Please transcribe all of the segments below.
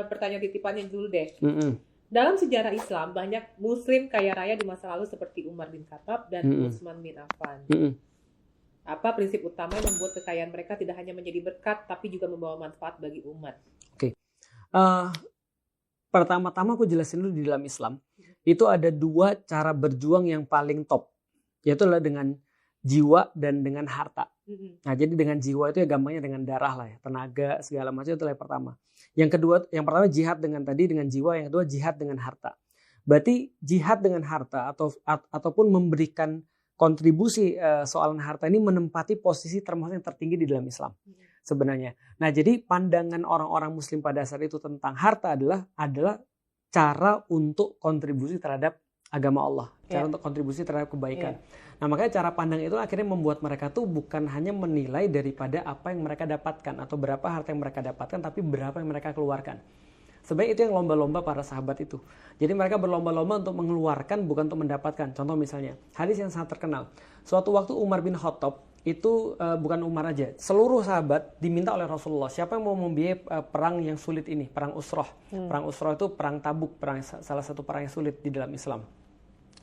Pertanyaan titipannya dulu deh. Mm-mm. Dalam sejarah Islam, banyak muslim kaya raya di masa lalu seperti Umar bin Khattab dan Mm-mm. Utsman bin Affan. Mm-mm. Apa prinsip utama yang membuat kekayaan mereka tidak hanya menjadi berkat, tapi juga membawa manfaat bagi umat? Uh, Pertama-tama aku jelasin dulu di dalam Islam. Itu ada dua cara berjuang yang paling top. Yaitu adalah dengan jiwa dan dengan harta. Nah, jadi dengan jiwa itu ya gampangnya dengan darah lah ya, tenaga segala macam itu yang pertama. Yang kedua, yang pertama jihad dengan jiwa, yang kedua jihad dengan harta. Berarti jihad dengan harta ataupun memberikan kontribusi soalan harta ini menempati posisi termasuk yang tertinggi di dalam Islam sebenarnya. Nah, jadi pandangan orang-orang Muslim pada saat itu tentang harta adalah cara untuk kontribusi terhadap agama Allah, cara untuk kontribusi terhadap kebaikan. Nah, makanya cara pandang itu akhirnya membuat mereka tuh bukan hanya menilai daripada apa yang mereka dapatkan atau berapa harta yang mereka dapatkan, tapi berapa yang mereka keluarkan. Sebenarnya itu yang lomba-lomba para sahabat itu. Jadi mereka berlomba-lomba untuk mengeluarkan, bukan untuk mendapatkan. Contoh misalnya, hadis yang sangat terkenal. Suatu waktu Umar bin Khattab, itu bukan Umar aja, seluruh sahabat diminta oleh Rasulullah, siapa yang mau membiayai perang yang sulit ini, perang Usrah. Perang Usrah itu perang Tabuk, salah satu perang yang sulit di dalam Islam.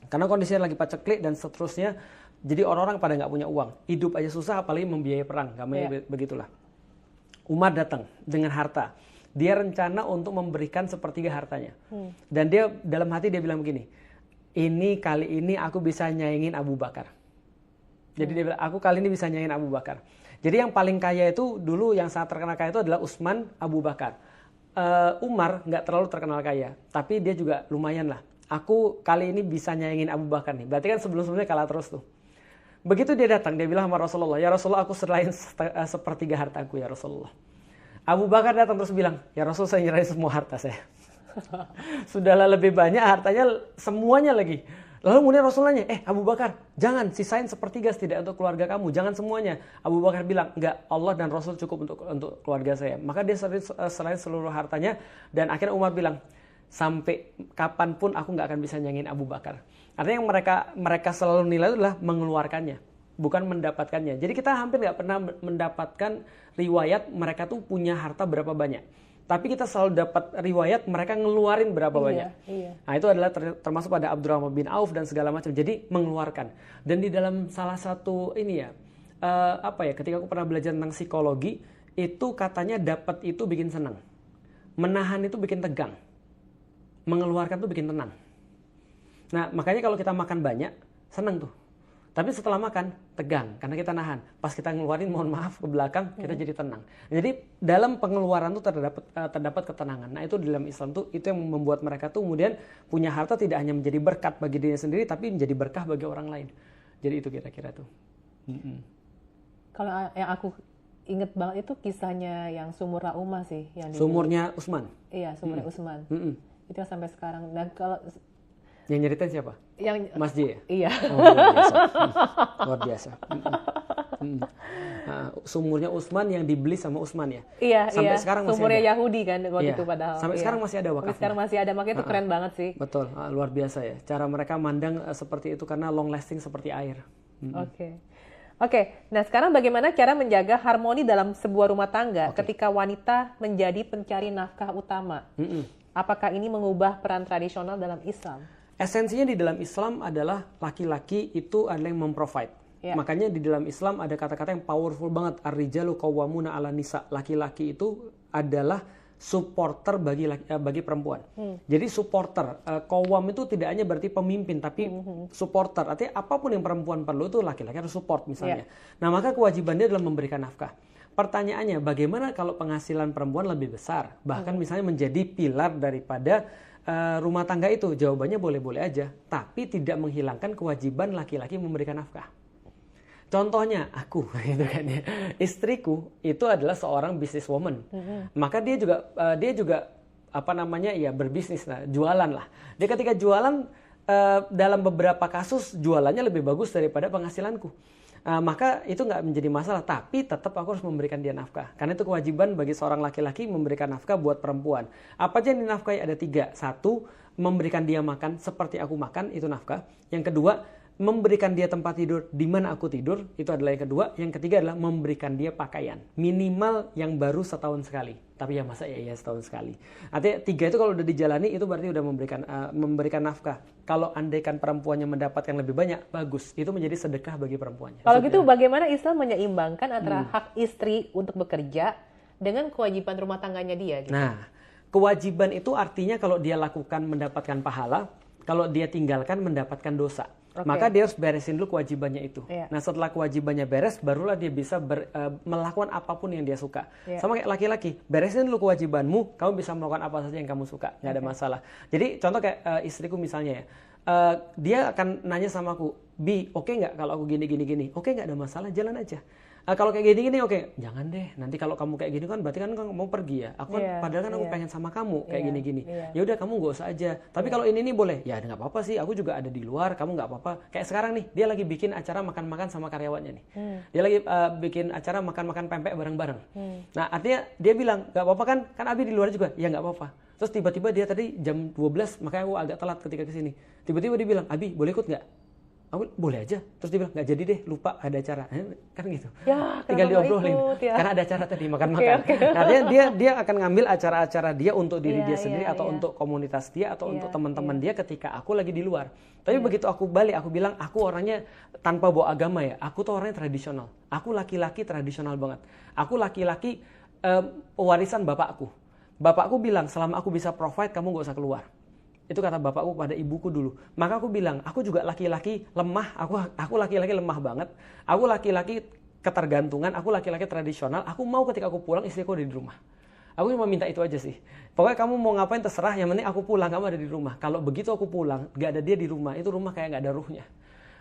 Karena kondisinya lagi paceklik dan seterusnya, jadi orang-orang pada nggak punya uang. Hidup aja susah, apalagi membiayai perang. Begitulah. Umar datang dengan harta. Dia rencana untuk memberikan sepertiga hartanya. Dan dia dalam hati dia bilang begini, kali ini aku bisa nyaingin Abu Bakar. Jadi dia bilang, aku kali ini bisa nyaingin Abu Bakar. Jadi yang paling kaya itu dulu, yang sangat terkenal kaya itu adalah Utsman, Abu Bakar. Umar nggak terlalu terkenal kaya, tapi dia juga lumayan lah. Aku kali ini bisa nyaingin Abu Bakar nih. Berarti kan sebelum-sebelumnya kalah terus tuh. Begitu dia datang, dia bilang sama Rasulullah, ya Rasulullah, aku serahin sepertiga hartaku ya Rasulullah. Abu Bakar datang terus bilang, ya Rasul, saya nyerahin semua harta saya. Sudahlah lebih banyak hartanya semuanya lagi. Lalu kemudian Rasul nanya, Abu Bakar, jangan sisain sepertiga setidaknya untuk keluarga kamu, jangan semuanya. Abu Bakar bilang, enggak, Allah dan Rasul cukup untuk keluarga saya. Maka dia serahin seluruh hartanya, dan akhirnya Umar bilang, sampai kapanpun aku nggak akan bisa nyaingin Abu Bakar. Artinya yang mereka selalu nilai itu adalah mengeluarkannya, bukan mendapatkannya. Jadi kita hampir nggak pernah mendapatkan riwayat mereka tuh punya harta berapa banyak. Tapi kita selalu dapat riwayat mereka ngeluarin berapa banyak. Nah, itu adalah termasuk pada Abdurrahman bin Auf dan segala macam. Jadi mengeluarkan. Dan di dalam salah satu ketika aku pernah belajar tentang psikologi, itu katanya dapat itu bikin senang. Menahan itu bikin tegang. Mengeluarkan itu bikin tenang. Nah, makanya kalau kita makan banyak, senang tuh. Tapi setelah makan, tegang, karena kita nahan. Pas kita ngeluarin, mohon maaf, ke belakang, kita jadi tenang. Jadi dalam pengeluaran tuh terdapat ketenangan. Nah, itu di dalam Islam tuh, itu yang membuat mereka tuh kemudian punya harta tidak hanya menjadi berkat bagi dirinya sendiri, tapi menjadi berkah bagi orang lain. Jadi itu kira-kira tuh. Kalau yang aku inget banget itu kisahnya yang Sumurnya Ummah sih. Sumurnya Utsman? Iya, Sumurnya Utsman. Itu sampai sekarang. Dan kalau yang nyeritain siapa? Mas J ya? Iya. Oh, luar biasa. Sumurnya Utsman yang dibeli sama Utsman ya? Iya, sampai sekarang masih sumurnya ada. Yahudi kan waktu itu padahal. Sampai sekarang masih ada wakafnya. Sampai sekarang masih ada, makanya itu keren banget sih. Betul, luar biasa ya. Cara mereka mandang seperti itu karena long lasting seperti air. Oke. Nah sekarang bagaimana cara menjaga harmoni dalam sebuah rumah tangga ketika wanita menjadi pencari nafkah utama? Apakah ini mengubah peran tradisional dalam Islam? Esensinya di dalam Islam adalah laki-laki itu adalah yang memprovide. Makanya di dalam Islam ada kata-kata yang powerful banget. Ar-rijalu qawwamuna 'alan nisa. Laki-laki itu adalah supporter bagi perempuan. Jadi supporter. Qawwam itu tidak hanya berarti pemimpin, tapi supporter. Artinya apapun yang perempuan perlu itu laki-laki harus support misalnya. Nah, maka kewajiban dia adalah memberikan nafkah. Pertanyaannya, bagaimana kalau penghasilan perempuan lebih besar? Bahkan misalnya menjadi pilar daripada rumah tangga itu? Jawabannya boleh-boleh aja, tapi tidak menghilangkan kewajiban laki-laki memberikan nafkah. Contohnya aku, gitu kan ya. Istriku itu adalah seorang businesswoman. Maka dia juga berbisnis lah, jualan lah. Dia ketika jualan dalam beberapa kasus jualannya lebih bagus daripada penghasilanku. Maka itu nggak menjadi masalah, tapi tetap aku harus memberikan dia nafkah. Karena itu kewajiban bagi seorang laki-laki memberikan nafkah buat perempuan. Apa aja yang dinafkahi? Ada 3. 1, memberikan dia makan seperti aku makan, itu nafkah. Yang kedua, memberikan dia tempat tidur di mana aku tidur, itu adalah yang kedua. Yang ketiga adalah memberikan dia pakaian. Minimal yang baru setahun sekali. Tapi ya masa ya setahun sekali. Artinya 3 itu kalau udah dijalani, itu berarti udah memberikan nafkah. Kalau andaikan perempuannya mendapatkan lebih banyak, bagus. Itu menjadi sedekah bagi perempuannya. Kalau gitu bagaimana Islam menyeimbangkan antara hak istri untuk bekerja dengan kewajiban rumah tangganya dia? Gitu? Nah, kewajiban itu artinya kalau dia lakukan mendapatkan pahala, kalau dia tinggalkan mendapatkan dosa. Maka dia harus beresin dulu kewajibannya itu. Nah, setelah kewajibannya beres, barulah dia bisa melakukan apapun yang dia suka. Sama kayak laki-laki, beresin dulu kewajibanmu, kamu bisa melakukan apa saja yang kamu suka, nggak ada masalah. Jadi contoh kayak istriku misalnya ya, dia akan nanya sama aku, Bi, oke nggak kalau aku gini? Oke, nggak ada masalah, jalan aja. Kalau kayak gini, oke, jangan deh. Nanti kalau kamu kayak gini kan berarti kan kamu mau pergi ya. Aku padahal kan aku pengen sama kamu kayak gini. Ya udah kamu gak usah aja. Tapi kalau ini boleh, ya nggak apa-apa sih. Aku juga ada di luar, kamu nggak apa-apa. Kayak sekarang nih, dia lagi bikin acara makan-makan sama karyawannya nih. Dia lagi bikin acara makan-makan pempek bareng-bareng. Nah artinya dia bilang nggak apa-apa kan Abi di luar juga. Ya nggak apa-apa. Terus tiba-tiba dia tadi jam 12, makanya aku agak telat ketika kesini. Tiba-tiba dia bilang, Abi boleh ikut nggak? Aku boleh aja. Terus dia bilang, nggak jadi deh, lupa ada acara. Kan gitu. Ya, tinggal diobrolin. Karena ada acara tadi, makan-makan. Nah, dia akan ngambil acara-acara dia untuk diri dia sendiri, atau untuk komunitas dia, atau untuk teman-teman dia ketika aku lagi di luar. Tapi begitu aku balik, aku bilang, aku orangnya tanpa bawa agama ya. Aku tuh orangnya tradisional. Aku laki-laki tradisional banget. Aku laki-laki warisan bapakku. Bapakku bilang, selama aku bisa provide, kamu gak usah keluar. Itu kata bapakku pada ibuku dulu. Maka aku bilang, aku juga laki-laki lemah, aku laki-laki lemah banget. Aku laki-laki ketergantungan, aku laki-laki tradisional. Aku mau ketika aku pulang istriku ada di rumah. Aku cuma minta itu aja sih. Pokoknya kamu mau ngapain terserah, yang penting aku pulang, kamu ada di rumah. Kalau begitu aku pulang, gak ada dia di rumah, itu rumah kayak gak ada ruhnya.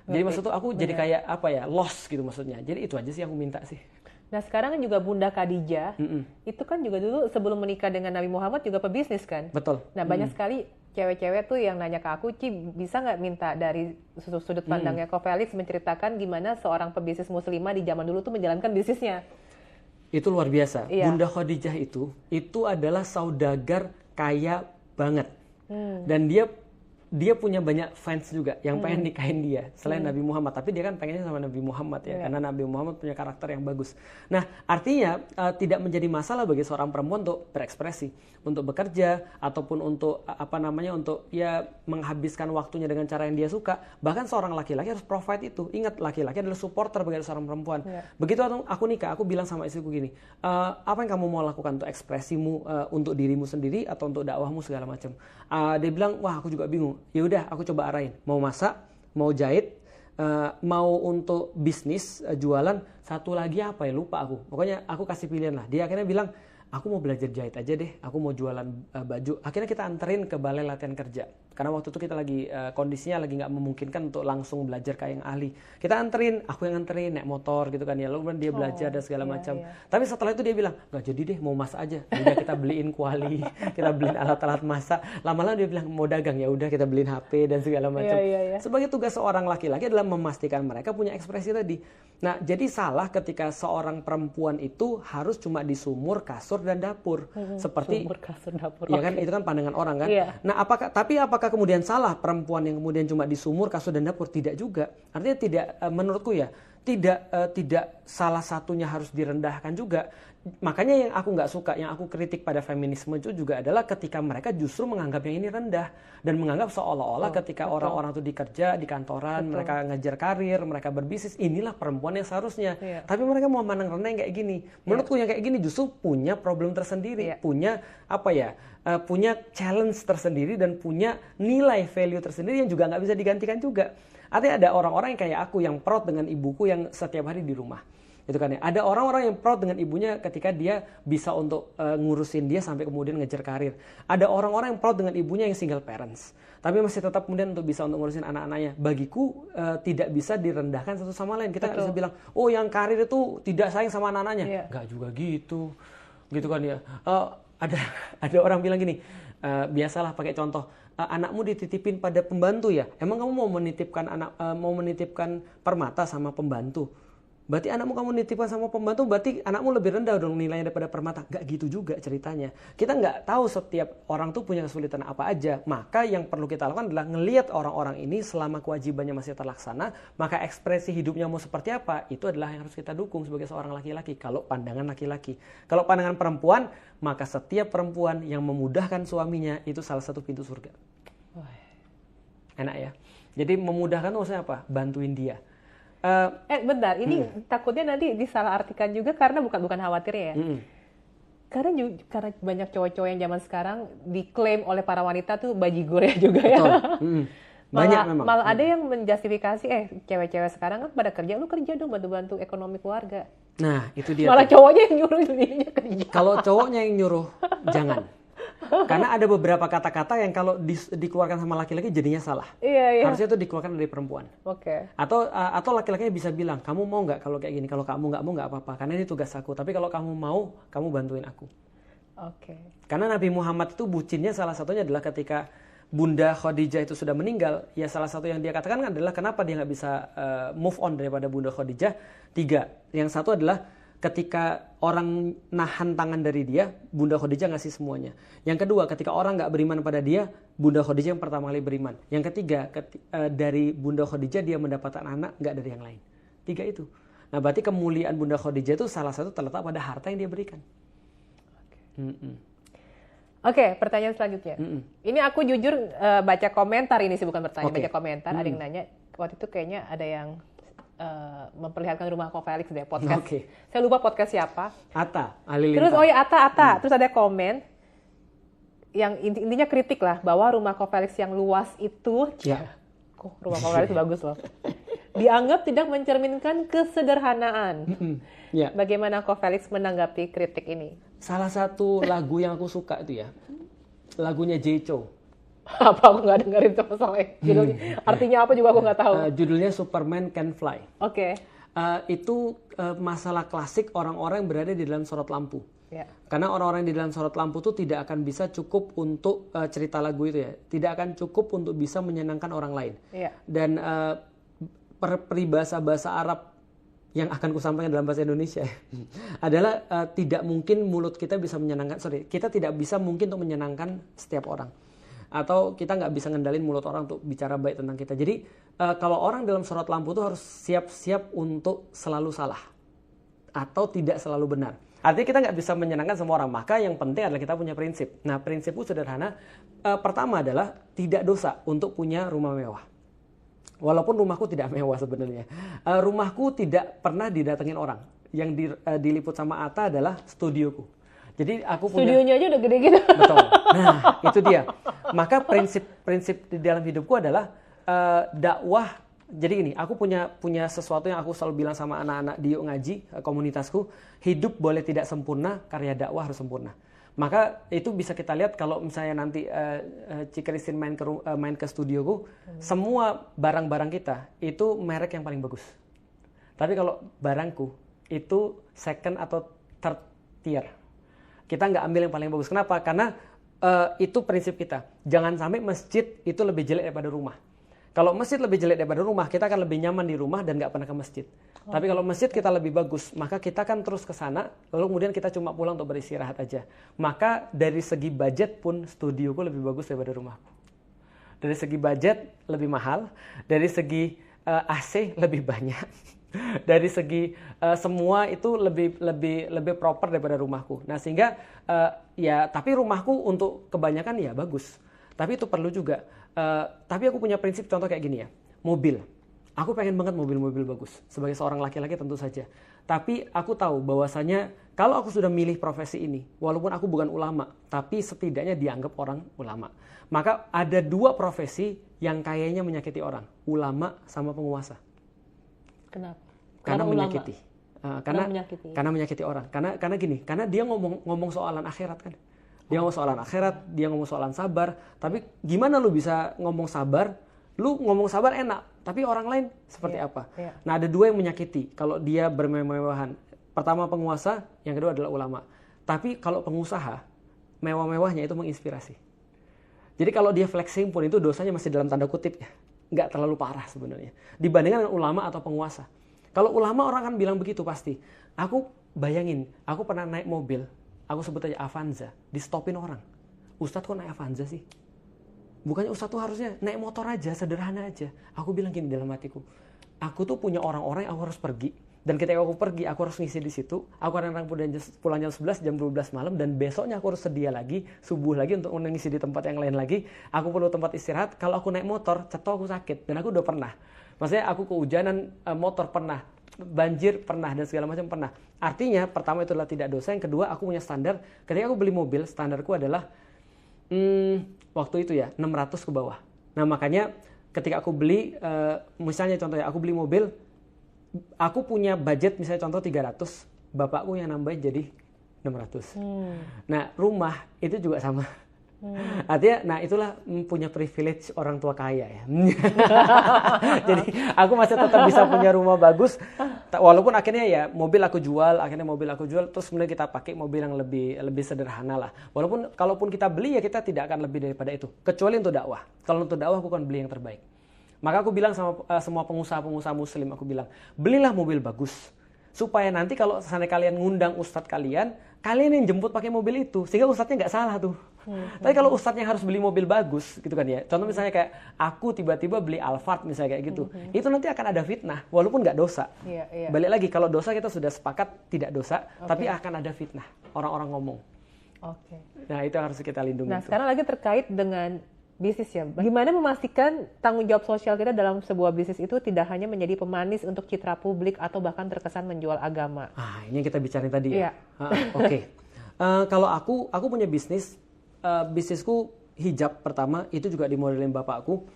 Jadi maksud tuh aku jadi kayak apa ya, lost gitu maksudnya. Jadi itu aja sih yang aku minta sih. Nah sekarang kan juga Bunda Khadijah, itu kan juga dulu sebelum menikah dengan Nabi Muhammad juga pebisnis kan? Betul. Nah banyak sekali cewek-cewek tuh yang nanya ke aku, Ci bisa nggak minta dari sudut pandangnya Ko Felix menceritakan gimana seorang pebisnis muslimah di zaman dulu tuh menjalankan bisnisnya? Itu luar biasa. Bunda Khadijah itu adalah saudagar kaya banget. Dan dia punya banyak fans juga yang pengen nikahin dia selain Nabi Muhammad, tapi dia kan pengennya sama Nabi Muhammad ya, karena Nabi Muhammad punya karakter yang bagus. Nah artinya tidak menjadi masalah bagi seorang perempuan untuk berekspresi, untuk bekerja, ataupun untuk untuk ya menghabiskan waktunya dengan cara yang dia suka. Bahkan seorang laki-laki harus provide itu. Ingat, laki-laki adalah supporter bagi seorang perempuan. Begitu aku nikah, aku bilang sama istriku gini, apa yang kamu mau lakukan untuk ekspresimu, untuk dirimu sendiri atau untuk dakwahmu segala macam. Dia bilang, wah aku juga bingung. Ya udah, aku coba arahin. Mau masak, mau jahit, mau untuk bisnis, jualan, satu lagi apa ya, lupa aku. Pokoknya aku kasih pilihan lah. Dia akhirnya bilang, aku mau belajar jahit aja deh, aku mau jualan baju. Akhirnya kita anterin ke balai latihan kerja. Karena waktu itu kita lagi kondisinya lagi nggak memungkinkan untuk langsung belajar kayak yang ahli. Kita anterin, aku yang anterin, naik motor gitu kan ya. Lalu dia belajar dan segala macam. Tapi setelah itu dia bilang, nggak jadi deh, mau masak aja. Udah kita beliin kuali, kita beliin alat-alat masak. Lama-lama dia bilang mau dagang, ya udah kita beliin HP dan segala macam. Sebagai tugas seorang laki-laki adalah memastikan mereka punya ekspresi tadi. Nah, jadi salah ketika seorang perempuan itu harus cuma di sumur, kasur dan dapur. Seperti sumur, kasur, dapur. Ya kan, itu kan pandangan orang kan. Nah, apakah kemudian salah perempuan yang kemudian cuma di sumur, kasur dan dapur? Tidak juga. Artinya tidak, menurutku ya, tidak salah satunya harus direndahkan juga. Makanya yang aku nggak suka, yang aku kritik pada feminisme itu juga adalah ketika mereka justru menganggap yang ini rendah dan menganggap seolah-olah ketika orang-orang itu dikerja di kantoran, mereka ngejar karir, mereka berbisnis, inilah perempuan yang seharusnya. Tapi mereka mau memandang rendah yang kayak gini. Menurutku yang kayak gini justru punya problem tersendiri, punya punya challenge tersendiri dan punya nilai value tersendiri yang juga nggak bisa digantikan juga. Artinya ada orang-orang yang kayak aku yang proud dengan ibuku yang setiap hari di rumah. Itu kan ya. Ada orang-orang yang proud dengan ibunya ketika dia bisa untuk ngurusin dia sampai kemudian ngejar karir. Ada orang-orang yang proud dengan ibunya yang single parents, tapi masih tetap kemudian untuk bisa untuk ngurusin anak-anaknya. Bagiku tidak bisa direndahkan satu sama lain. Kita nggak bisa bilang, oh yang karir itu tidak sayang sama anak-anaknya. Nggak juga gitu. Gitu kan ya. Ada orang bilang gini, biasalah pakai contoh, anakmu dititipin pada pembantu ya. Emang kamu mau menitipkan permata sama pembantu? Berarti anakmu kamu nitipkan sama pembantu, berarti anakmu lebih rendah dong nilainya daripada permata. Nggak gitu juga ceritanya. Kita nggak tahu setiap orang tuh punya kesulitan apa aja. Maka yang perlu kita lakukan adalah ngelihat orang-orang ini selama kewajibannya masih terlaksana, maka ekspresi hidupnya mau seperti apa, itu adalah yang harus kita dukung sebagai seorang laki-laki. Kalau pandangan laki-laki. Kalau pandangan perempuan, maka setiap perempuan yang memudahkan suaminya, itu salah satu pintu surga. Enak ya? Jadi memudahkan maksudnya apa? Bantuin dia. Bentar, ini takutnya nanti disalahartikan juga karena bukan khawatirnya ya. Karena banyak cowok-cowok yang zaman sekarang diklaim oleh para wanita tuh bajigur ya juga ya. Banyak memang. Malah ada yang menjustifikasi, cewek-cewek sekarang kan pada kerja, lu kerja dong bantu-bantu ekonomi keluarga. Nah, itu dia. Malah cowoknya yang nyuruh dirinya kerja. Kalau cowoknya yang nyuruh, jangan. Karena ada beberapa kata-kata yang kalau dikeluarkan sama laki-laki jadinya salah. Iya. Harusnya itu dikeluarkan dari perempuan. Oke. Atau laki-lakinya bisa bilang, kamu mau nggak kalau kayak gini? Kalau kamu nggak mau nggak apa-apa, karena ini tugas aku. Tapi kalau kamu mau, kamu bantuin aku. Oke. Karena Nabi Muhammad itu bucinnya salah satunya adalah ketika Bunda Khadijah itu sudah meninggal. Ya salah satu yang dia katakan adalah kenapa dia nggak bisa move on daripada Bunda Khadijah. 3. Yang satu adalah ketika orang nahan tangan dari dia, Bunda Khadijah ngasih semuanya. Yang kedua, ketika orang nggak beriman pada dia, Bunda Khadijah yang pertama kali beriman. Yang ketiga, dari Bunda Khadijah dia mendapatkan anak, nggak dari yang lain. 3 itu. Nah, berarti kemuliaan Bunda Khadijah itu salah satu terletak pada harta yang dia berikan. Oke, pertanyaan selanjutnya. Ini aku jujur baca komentar ini sih, bukan bertanya, baca komentar. Ada yang nanya, waktu itu kayaknya ada yang memperlihatkan rumah Ko Felix deh, podcast. Saya lupa podcast siapa. Atta, Halilintar. Terus Atta. Terus ada komen yang intinya kritik lah bahwa rumah Ko Felix yang luas itu, rumah Ko Felix bagus loh, dianggap tidak mencerminkan kesederhanaan. Bagaimana Ko Felix menanggapi kritik ini? Salah satu lagu yang aku suka itu ya, lagunya Jeco. Apa aku nggak dengerin sama sekali judulnya, artinya apa juga aku nggak tahu. Judulnya Superman Can Fly. Oke. Itu masalah klasik orang-orang yang berada di dalam sorot lampu. Karena orang-orang di dalam sorot lampu itu tidak akan bisa cukup untuk cerita lagu itu ya, tidak akan cukup untuk bisa menyenangkan orang lain. Dan peribahasa bahasa Arab yang akan kusampaikan dalam bahasa Indonesia adalah tidak mungkin mulut kita bisa menyenangkan, kita tidak bisa mungkin untuk menyenangkan setiap orang. Atau kita nggak bisa ngendalin mulut orang untuk bicara baik tentang kita. Jadi kalau orang dalam sorot lampu itu harus siap-siap untuk selalu salah atau tidak selalu benar. Artinya kita nggak bisa menyenangkan semua orang. Maka yang penting adalah kita punya prinsip. Nah, prinsipku sederhana. Pertama adalah tidak dosa untuk punya rumah mewah. Walaupun rumahku tidak mewah sebenarnya. Rumahku tidak pernah didatengin orang. Yang diliput sama Atta adalah studioku. Jadi aku punya studionya aja udah gede gitu. Betul. Nah, itu dia. Maka prinsip di dalam hidupku adalah dakwah. Jadi gini, aku punya sesuatu yang aku selalu bilang sama anak-anak di Yuk Ngaji, komunitasku, hidup boleh tidak sempurna, karya dakwah harus sempurna. Maka itu bisa kita lihat kalau misalnya nanti Ci Christine main ke studioku, semua barang-barang kita itu merek yang paling bagus. Tapi kalau barangku itu second atau third tier. Kita nggak ambil yang paling bagus. Kenapa? Karena itu prinsip kita. Jangan sampai masjid itu lebih jelek daripada rumah. Kalau masjid lebih jelek daripada rumah, kita akan lebih nyaman di rumah dan nggak pernah ke masjid. Tapi kalau masjid kita lebih bagus, maka kita kan terus ke sana, lalu kemudian kita cuma pulang untuk beristirahat aja. Maka dari segi budget pun studioku lebih bagus daripada rumahku. Dari segi budget lebih mahal, dari segi AC lebih banyak. Dari segi semua itu lebih proper daripada rumahku. Nah, sehingga tapi rumahku untuk kebanyakan ya bagus. Tapi itu perlu juga. Tapi aku punya prinsip, contoh kayak gini ya. Mobil. Aku pengen banget mobil-mobil bagus. Sebagai seorang laki-laki tentu saja. Tapi aku tahu bahwasanya kalau aku sudah milih profesi ini, walaupun aku bukan ulama, tapi setidaknya dianggap orang ulama. Maka ada 2 profesi yang kayaknya menyakiti orang. Ulama sama penguasa. Kenapa? Karena menyakiti. Karena menyakiti orang. Karena gini, karena dia ngomong soalan akhirat kan. Dia ngomong soalan akhirat, dia ngomong soalan sabar. Tapi gimana lu bisa ngomong sabar? Lu ngomong sabar enak, tapi orang lain seperti apa? Nah, ada 2 yang menyakiti kalau dia bermewah-mewahan. Pertama penguasa, yang kedua adalah ulama. Tapi kalau pengusaha, mewah-mewahnya itu menginspirasi. Jadi kalau dia flexing pun itu dosanya masih dalam tanda kutip ya. Nggak terlalu parah sebenarnya. Dibandingkan dengan ulama atau penguasa. Kalau ulama orang kan bilang begitu pasti. Aku bayangin, aku pernah naik mobil, aku sebut aja Avanza, di stopin orang. Ustadz kok naik Avanza sih? Bukannya Ustadz tuh harusnya naik motor aja, sederhana aja. Aku bilang gini dalam hatiku, aku tuh punya orang-orang yang aku harus pergi. Dan ketika aku pergi, aku harus ngisi di situ. Aku kadang-kadang pulang jam 11, jam 12 malam. Dan besoknya aku harus sedia lagi, subuh lagi untuk ngisi di tempat yang lain lagi. Aku perlu tempat istirahat. Kalau aku naik motor, cetok aku sakit. Dan aku udah pernah. Maksudnya aku kehujanan motor pernah. Banjir pernah dan segala macam pernah. Artinya, pertama itu adalah tidak dosa. Yang kedua, aku punya standar. Ketika aku beli mobil, standarku adalah waktu itu ya, 600 ke bawah. Nah makanya ketika aku beli, misalnya contohnya aku beli mobil, aku punya budget misalnya contoh 300, bapakku yang nambahin jadi 600. Nah rumah itu juga sama. Artinya, nah itulah punya privilege orang tua kaya ya. Jadi aku masih tetap bisa punya rumah bagus, walaupun akhirnya ya mobil aku jual, terus kemudian kita pakai mobil yang lebih sederhana lah. Walaupun kalaupun kita beli ya kita tidak akan lebih daripada itu, kecuali untuk dakwah. Kalau untuk dakwah aku akan beli yang terbaik. Maka aku bilang sama semua pengusaha-pengusaha muslim, aku bilang, belilah mobil bagus. Supaya nanti kalau seandainya kalian ngundang ustadz kalian yang jemput pakai mobil itu. Sehingga ustadznya nggak salah tuh. Tapi kalau ustadznya harus beli mobil bagus, gitu kan ya. Contoh misalnya kayak aku tiba-tiba beli Alphard misalnya kayak gitu. Itu nanti akan ada fitnah, walaupun nggak dosa. Balik lagi, kalau dosa kita sudah sepakat tidak dosa, tapi akan ada fitnah. Orang-orang ngomong. Nah itu harus kita lindungi. Nah sekarang lagi terkait dengan bisnis ya. Bagaimana memastikan tanggung jawab sosial kita dalam sebuah bisnis itu tidak hanya menjadi pemanis untuk citra publik atau bahkan terkesan menjual agama. Ini yang kita bicarain tadi ya. Oke. Kalau aku punya bisnisku hijab pertama, itu juga dimodelin bapakku.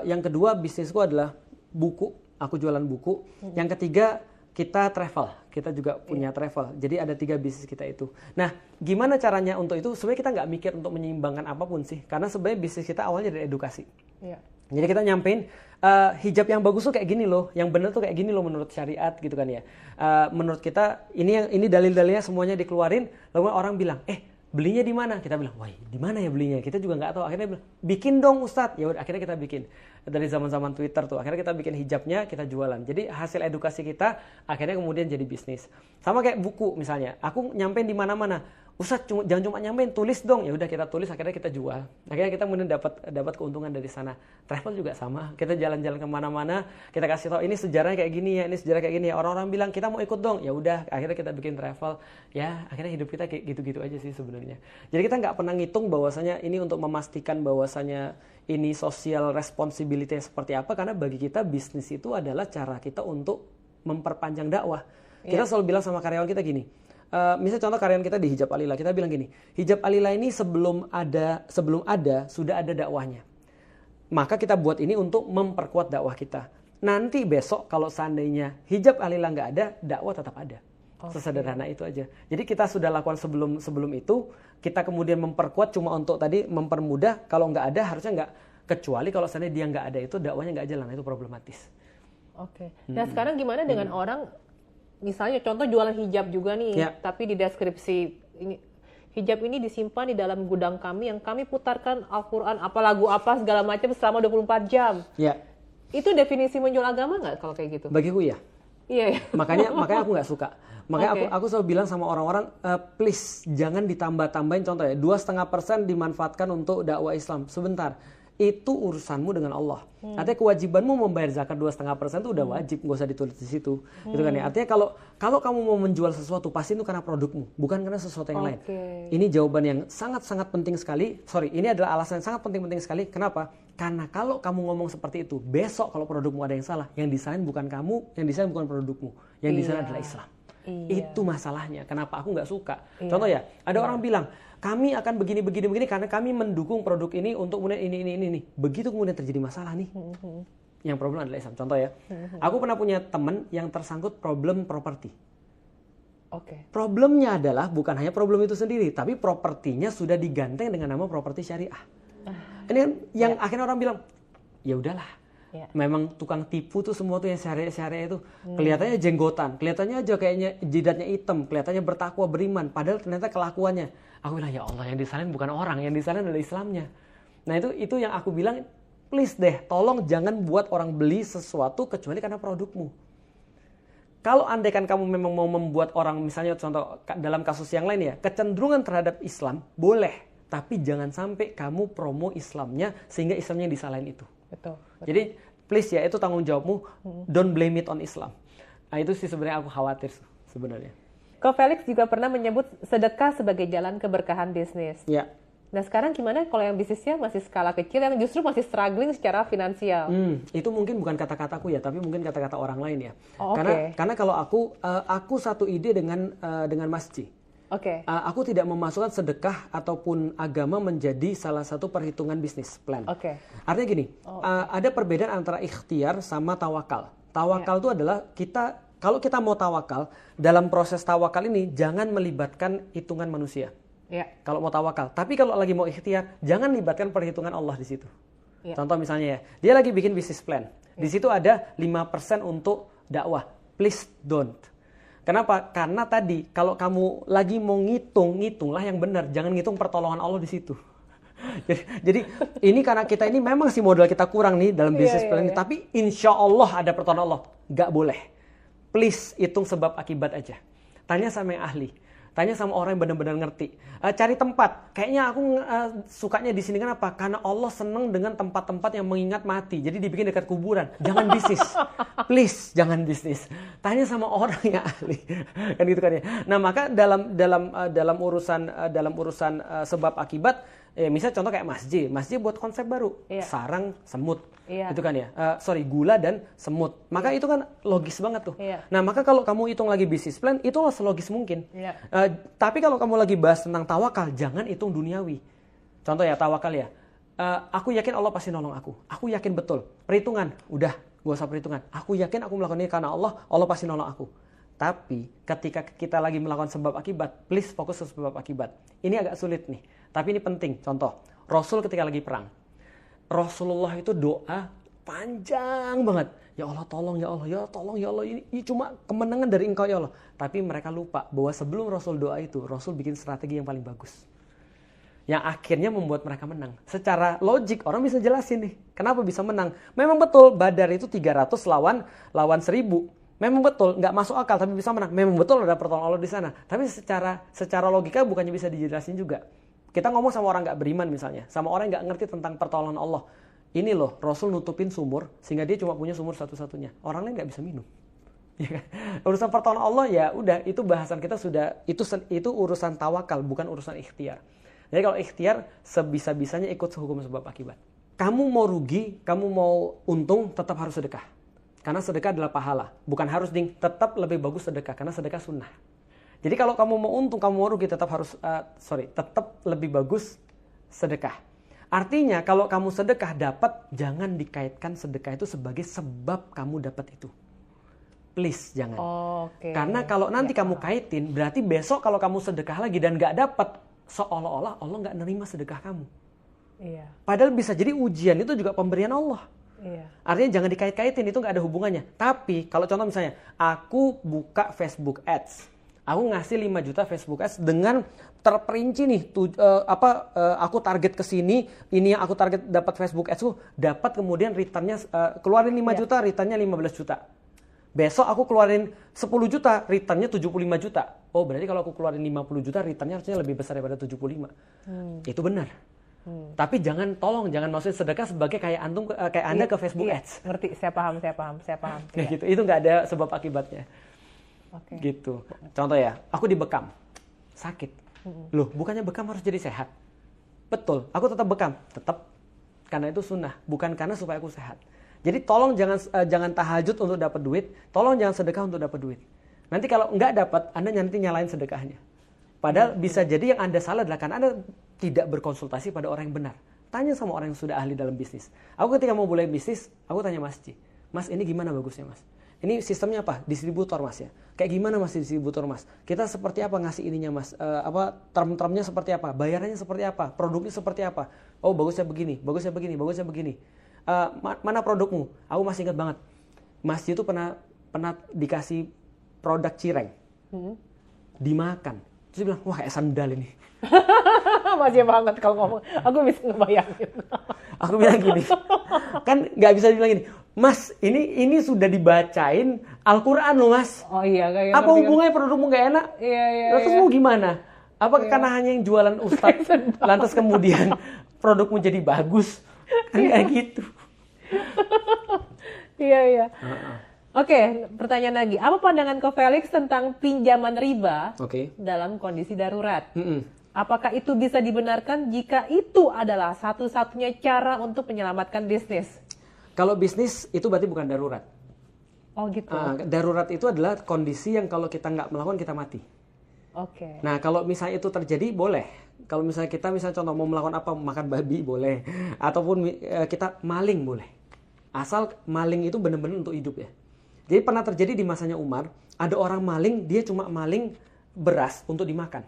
Yang kedua bisnisku adalah buku, aku jualan buku. Yang ketiga kita travel, kita juga punya travel. Jadi ada 3 bisnis kita itu. Nah, gimana caranya untuk itu? Sebenarnya kita nggak mikir untuk menyeimbangkan apapun sih, karena sebenarnya bisnis kita awalnya dari edukasi. Jadi kita nyampein hijab yang bagus tuh kayak gini loh, yang benar tuh kayak gini loh menurut syariat gitu kan ya. Menurut kita ini dalil-dalilnya semuanya dikeluarin, lalu orang bilang, belinya di mana? Kita bilang, wah di mana ya belinya? Kita juga nggak tahu. Akhirnya bilang, bikin dong Ustadz. Ya udah, akhirnya kita bikin. Dari zaman-zaman Twitter tuh, akhirnya kita bikin hijabnya, kita jualan. Jadi hasil edukasi kita akhirnya kemudian jadi bisnis. Sama kayak buku misalnya, aku nyampein di mana-mana. Ustadz jangan cuma nyampein, tulis dong. Ya udah kita tulis, akhirnya kita jual. Akhirnya kita kemudian dapat keuntungan dari sana. Travel juga sama. Kita jalan-jalan kemana-mana, kita kasih tahu ini sejarahnya kayak gini ya, ini sejarah kayak gini ya. Orang-orang bilang kita mau ikut dong. Ya udah, akhirnya kita bikin travel. Ya akhirnya hidup kita kayak gitu-gitu aja sih sebenarnya. Jadi kita nggak pernah ngitung bahwasanya ini untuk memastikan bahwasanya ini social responsibility seperti apa, karena bagi kita bisnis itu adalah cara kita untuk memperpanjang dakwah. Kita selalu bilang sama karyawan kita gini. Misalnya contoh karyawan kita di Hijab Alila, kita bilang gini, Hijab Alila ini sebelum ada sudah ada dakwahnya. Maka kita buat ini untuk memperkuat dakwah kita. Nanti besok kalau seandainya Hijab Alila nggak ada, dakwah tetap ada. Sesederhana itu aja. Jadi kita sudah lakukan sebelum itu, kita kemudian memperkuat cuma untuk tadi mempermudah. Kalau nggak ada harusnya nggak, kecuali kalau seandainya dia nggak ada itu dakwahnya nggak jalan, itu problematis. Nah sekarang gimana dengan orang, misalnya contoh jualan hijab juga nih, tapi di deskripsi hijab ini disimpan di dalam gudang kami yang kami putarkan Al-Quran, apa lagu apa segala macam selama 24 jam. Itu definisi menjual agama nggak kalau kayak gitu? Bagiku ya. Iya. Makanya aku nggak suka. Makanya aku selalu bilang sama orang-orang, please jangan ditambah-tambahin. Contoh ya, 2,5% dimanfaatkan untuk dakwah Islam. Sebentar, itu urusanmu dengan Allah. Artinya kewajibanmu membayar zakat 2,5% itu udah wajib, nggak usah ditulis di situ. Gitu kan ya. Artinya kalau kamu mau menjual sesuatu, pasti itu karena produkmu, bukan karena sesuatu yang lain. Ini jawaban yang sangat-sangat penting sekali. Ini adalah alasan yang sangat penting sekali. Kenapa? Karena kalau kamu ngomong seperti itu, besok kalau produkmu ada yang salah, yang desain bukan kamu, yang desain bukan produkmu, yang desain adalah Islam. Itu masalahnya. Kenapa aku nggak suka? Contoh ya, ada orang bilang, kami akan begini karena kami mendukung produk ini untuk kemudian ini. Begitu kemudian terjadi masalah nih, yang problem adalah Islam. Contoh ya, aku pernah punya teman yang tersangkut problem properti. Problemnya adalah bukan hanya problem itu sendiri, tapi propertinya sudah diganteng dengan nama properti syariah. Ini kan yang akhirnya orang bilang, ya udahlah. Memang tukang tipu tuh semua tuh yang syariah itu kelihatannya jenggotan, kelihatannya aja kayaknya jidatnya hitam, kelihatannya bertakwa beriman, padahal ternyata kelakuannya. Aku bilang ya Allah, yang disalin bukan orang, yang disalin adalah Islamnya. Nah itu yang aku bilang, please deh, tolong jangan buat orang beli sesuatu kecuali karena produkmu. Kalau andaikan kamu memang mau membuat orang, misalnya contoh dalam kasus yang lain ya, kecenderungan terhadap Islam, boleh. Tapi jangan sampai kamu promo Islamnya sehingga Islamnya disalahin itu. Betul. Jadi please ya, itu tanggung jawabmu. Don't blame it on Islam. Nah itu sih sebenarnya aku khawatir sebenarnya. Ko Felix juga pernah menyebut sedekah sebagai jalan keberkahan bisnis. Ya. Nah sekarang gimana kalau yang bisnisnya masih skala kecil yang justru masih struggling secara finansial? Itu mungkin bukan kata-kataku ya, tapi mungkin kata-kata orang lain ya. Oh, karena kalau aku satu ide dengan masjid. Aku tidak memasukkan sedekah ataupun agama menjadi salah satu perhitungan bisnis plan. Artinya gini, ada perbedaan antara ikhtiar sama tawakal. Tawakal itu adalah kalau kita mau tawakal, dalam proses tawakal ini jangan melibatkan hitungan manusia. Kalau mau tawakal. Tapi kalau lagi mau ikhtiar, jangan libatkan perhitungan Allah di situ. Contoh misalnya ya, dia lagi bikin bisnis plan. Di situ ada 5% untuk dakwah. Please don't. Kenapa? Karena tadi kalau kamu lagi mau ngitunglah yang benar. Jangan ngitung pertolongan Allah di situ. Jadi ini karena kita ini memang sih modal kita kurang nih dalam bisnis plan ini. Tapi insya Allah ada pertolongan Allah. Gak boleh. Please hitung sebab akibat aja. Tanya sama yang ahli. Tanya sama orang yang benar-benar ngerti. Cari tempat. Kayaknya aku sukanya di sini, kenapa? Karena Allah seneng dengan tempat-tempat yang mengingat mati. Jadi dibikin dekat kuburan. Jangan bisnis. Please, jangan bisnis. Tanya sama orang yang ahli. Kan gitu kan ya. Nah, maka dalam urusan sebab akibat, misalnya contoh kayak masjid buat konsep baru. Sarang, semut. Itu kan ya. Gula dan semut. Maka itu kan logis banget tuh. Nah, maka kalau kamu hitung lagi bisnis plan, itulah selogis mungkin. Tapi kalau kamu lagi bahas tentang tawakal, jangan hitung duniawi. Contoh ya, tawakal ya. Aku yakin Allah pasti nolong aku. Aku yakin betul. Perhitungan, udah, gak usah perhitungan. Aku yakin aku melakukan ini karena Allah pasti nolong aku. Tapi ketika kita lagi melakukan sebab akibat, please fokus ke sebab akibat. Ini agak sulit nih, tapi ini penting. Contoh, Rasul ketika lagi perang, Rasulullah itu doa panjang banget. Ya Allah tolong, ya Allah, ya tolong, ya Allah. Ini cuma kemenangan dari Engkau ya Allah. Tapi mereka lupa bahwa sebelum Rasul doa itu, Rasul bikin strategi yang paling bagus. Yang akhirnya membuat mereka menang. Secara logik orang bisa jelasin nih, kenapa bisa menang. Memang betul Badar itu 300 lawan 1000. Memang betul, nggak masuk akal tapi bisa menang. Memang betul ada pertolongan Allah di sana. Tapi secara logika bukannya bisa dijelasin juga. Kita ngomong sama orang nggak beriman misalnya, sama orang yang nggak ngerti tentang pertolongan Allah. Ini loh, Rasul nutupin sumur sehingga dia cuma punya sumur satu-satunya. Orang lain nggak bisa minum. Ya kan? Urusan pertolongan Allah ya udah, itu bahasan kita sudah, itu urusan tawakal, bukan urusan ikhtiar. Jadi kalau ikhtiar sebisa-bisanya ikut sehukum sebab akibat. Kamu mau rugi, kamu mau untung, tetap harus sedekah. Karena sedekah adalah pahala. Bukan harus tetap lebih bagus sedekah. Karena sedekah sunnah. Jadi kalau kamu mau untung, kamu mau rugi, tetap lebih bagus sedekah. Artinya kalau kamu sedekah dapat, jangan dikaitkan sedekah itu sebagai sebab kamu dapat itu. Please, jangan. Karena kalau nanti kamu kaitin, berarti besok kalau kamu sedekah lagi dan gak dapat, seolah-olah Allah gak nerima sedekah kamu. Padahal bisa jadi ujian itu juga pemberian Allah. Artinya jangan dikait-kaitin, itu nggak ada hubungannya. Tapi kalau contoh misalnya, aku buka Facebook Ads, aku ngasih 5 juta Facebook Ads dengan terperinci nih, aku target ke sini, ini yang aku target dapat Facebook Ads, dapat kemudian returnnya keluarin 5 juta, returnnya 15 juta. Besok aku keluarin 10 juta, returnnya 75 juta. Oh berarti kalau aku keluarin 50 juta, returnnya harusnya lebih besar daripada 75. Itu benar. Tapi jangan maksudnya sedekah sebagai kayak Anda ke Facebook Ads. Ngerti, saya paham. Ya, gitu. Itu nggak ada sebab akibatnya. Gitu. Contoh ya, aku dibekam, sakit. Loh, bukannya bekam harus jadi sehat? Betul, aku tetap bekam, tetap karena itu sunnah, bukan karena supaya aku sehat. Jadi tolong jangan tahajud untuk dapat duit, tolong jangan sedekah untuk dapat duit. Nanti kalau nggak dapat, Anda nanti nyalain sedekahnya. Padahal bisa jadi yang Anda salah adalah karena Anda tidak berkonsultasi pada orang yang benar. Tanya sama orang yang sudah ahli dalam bisnis. Aku ketika mau mulai bisnis, aku tanya Mas Ci. Mas, ini gimana bagusnya Mas? Ini sistemnya apa? Distributor Mas ya. Kayak gimana Mas distributor Mas? Kita seperti apa ngasih ininya Mas? Term-termnya seperti apa? Bayarannya seperti apa? Produknya seperti apa? Oh bagusnya begini, bagusnya begini, bagusnya begini. Mana produkmu? Aku masih ingat banget. Mas Ci itu pernah dikasih produk cireng. Dimakan. Terus dia bilang, wah kayak sandal ini. Masih banget kalau ngomong. Aku bisa ngebayangin. Aku bilang gini. Kan gak bisa dibilang gini. Mas, ini sudah dibacain Al-Quran loh mas. Oh iya, kayak apa hubungannya produkmu nggak enak? Iya. Terus mau gimana? Apakah karena hanya yang jualan ustadz, lantas kemudian produkmu jadi bagus? Kan kayak gitu. Iya. Oke, pertanyaan lagi. Apa pandangan Ko Felix tentang pinjaman riba dalam kondisi darurat? Apakah itu bisa dibenarkan jika itu adalah satu-satunya cara untuk menyelamatkan bisnis? Kalau bisnis itu berarti bukan darurat. Oh gitu. Darurat itu adalah kondisi yang kalau kita nggak melakukan kita mati. Oke. Nah kalau misalnya itu terjadi boleh. Kalau misalnya kita contoh mau melakukan apa, makan babi boleh. Ataupun kita maling boleh. Asal maling itu benar-benar untuk hidup ya. Jadi pernah terjadi di masanya Umar, ada orang maling, dia cuma maling beras untuk dimakan.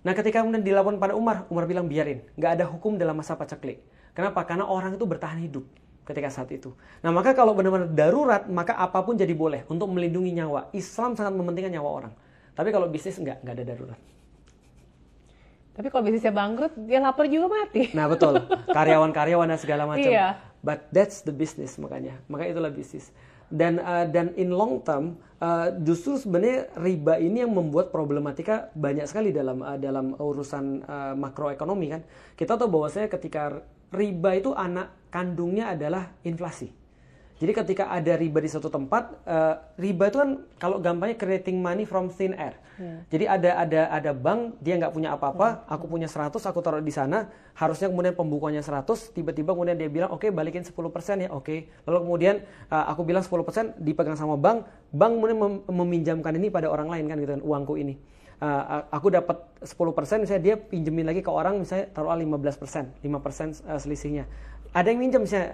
Nah ketika kemudian dilakukan pada Umar bilang biarin, nggak ada hukum dalam masa paceklik. Kenapa? Karena orang itu bertahan hidup ketika saat itu. Nah maka kalau benar-benar darurat, maka apapun jadi boleh untuk melindungi nyawa. Islam sangat mementingkan nyawa orang. Tapi kalau bisnis nggak ada darurat. Tapi kalau bisnisnya bangkrut, dia lapar juga mati. Nah betul, karyawan-karyawan dan segala macam. Iya. But that's the business makanya itulah bisnis. Dan in long term justru sebenarnya riba ini yang membuat problematika banyak sekali dalam urusan makroekonomi kan. Kita tahu bahwasanya ketika riba itu anak kandungnya adalah inflasi. Jadi ketika ada riba di suatu tempat, riba itu kan kalau gampangnya creating money from thin air. Jadi ada bank, dia nggak punya apa-apa, aku punya 100, aku taruh di sana, harusnya kemudian pembukuannya 100, tiba-tiba kemudian dia bilang, oke, balikin 10% ya, oke. Lalu kemudian aku bilang 10% dipegang sama bank kemudian meminjamkan ini pada orang lain kan gitu kan, uangku ini. Aku dapat 10%, misalnya dia pinjemin lagi ke orang, misalnya taruh 15%, 5% selisihnya. Ada yang minjem misalnya,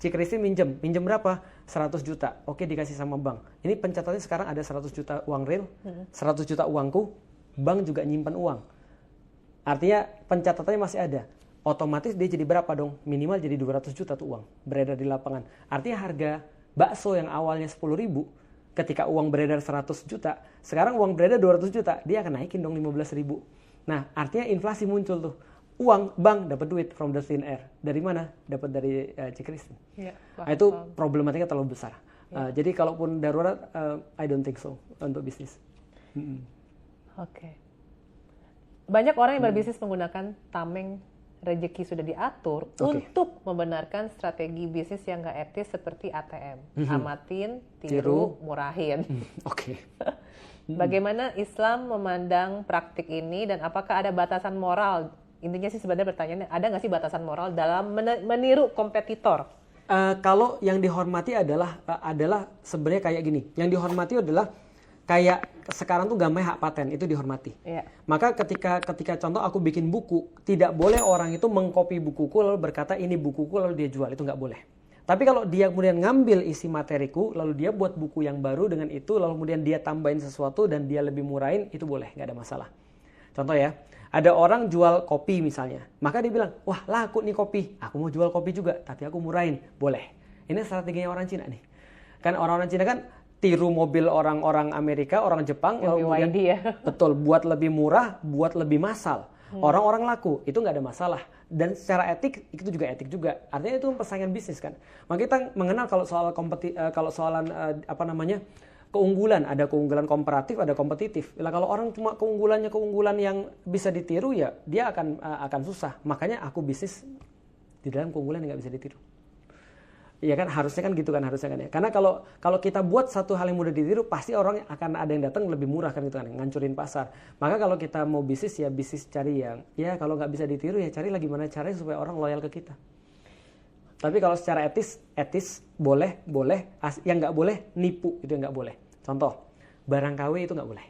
Cik Christine minjem berapa? 100 juta. Oke, dikasih sama bank. Ini pencatatannya sekarang ada 100 juta uang real, 100 juta uangku, bank juga nyimpan uang. Artinya pencatatannya masih ada. Otomatis dia jadi berapa dong? Minimal jadi 200 juta tuh uang beredar di lapangan. Artinya harga bakso yang awalnya 10.000, ketika uang beredar 100 juta, sekarang uang beredar 200 juta, dia akan naikin dong 15.000. Nah, artinya inflasi muncul tuh. Uang, bank dapat duit from the thin air. Dari mana? Dapat dari Cik Christine. Ya, itu problematika terlalu besar. Jadi kalaupun darurat, I don't think so untuk bisnis. Oke. Banyak orang yang berbisnis menggunakan tameng rezeki sudah diatur untuk membenarkan strategi bisnis yang nggak etis seperti ATM. Amatin, tiru, murahin. Bagaimana Islam memandang praktik ini dan apakah ada batasan moral? Intinya sih sebenarnya pertanyaannya, ada nggak sih batasan moral dalam meniru kompetitor? Kalau yang dihormati adalah sebenarnya kayak gini. Yang dihormati adalah kayak sekarang tuh gampangnya hak paten itu dihormati. Yeah. Maka ketika contoh aku bikin buku, tidak boleh orang itu mengcopy bukuku lalu berkata ini bukuku lalu dia jual, itu nggak boleh. Tapi kalau dia kemudian ngambil isi materiku lalu dia buat buku yang baru dengan itu lalu kemudian dia tambahin sesuatu dan dia lebih murahin, itu boleh, nggak ada masalah. Contoh ya. Ada orang jual kopi misalnya, maka dia bilang, wah laku nih kopi, aku mau jual kopi juga, tapi aku murahin, boleh. Ini strateginya orang Cina nih. Kan orang-orang Cina kan tiru mobil orang-orang Amerika, orang Jepang, lalu kemudian betul buat lebih murah, buat lebih massal. Orang-orang laku, itu nggak ada masalah. Dan secara etik, itu juga etik juga. Artinya itu persaingan bisnis kan. Maka kita mengenal kalau soalan keunggulan, ada keunggulan komparatif, ada kompetitif. Kalau orang cuma keunggulan yang bisa ditiru ya dia akan susah. Makanya aku bisnis di dalam keunggulan yang nggak bisa ditiru. Iya kan, harusnya kan gitu kan, ya. Karena kalau kita buat satu hal yang mudah ditiru, pasti orang akan ada yang datang lebih murah kan gitu kan, ngancurin pasar. Maka kalau kita mau bisnis ya bisnis cari yang ya kalau nggak bisa ditiru ya cari lagi gimana caranya supaya orang loyal ke kita. Tapi kalau secara etis boleh, yang nggak boleh nipu, itu yang nggak boleh. Contoh, barang KW itu nggak boleh.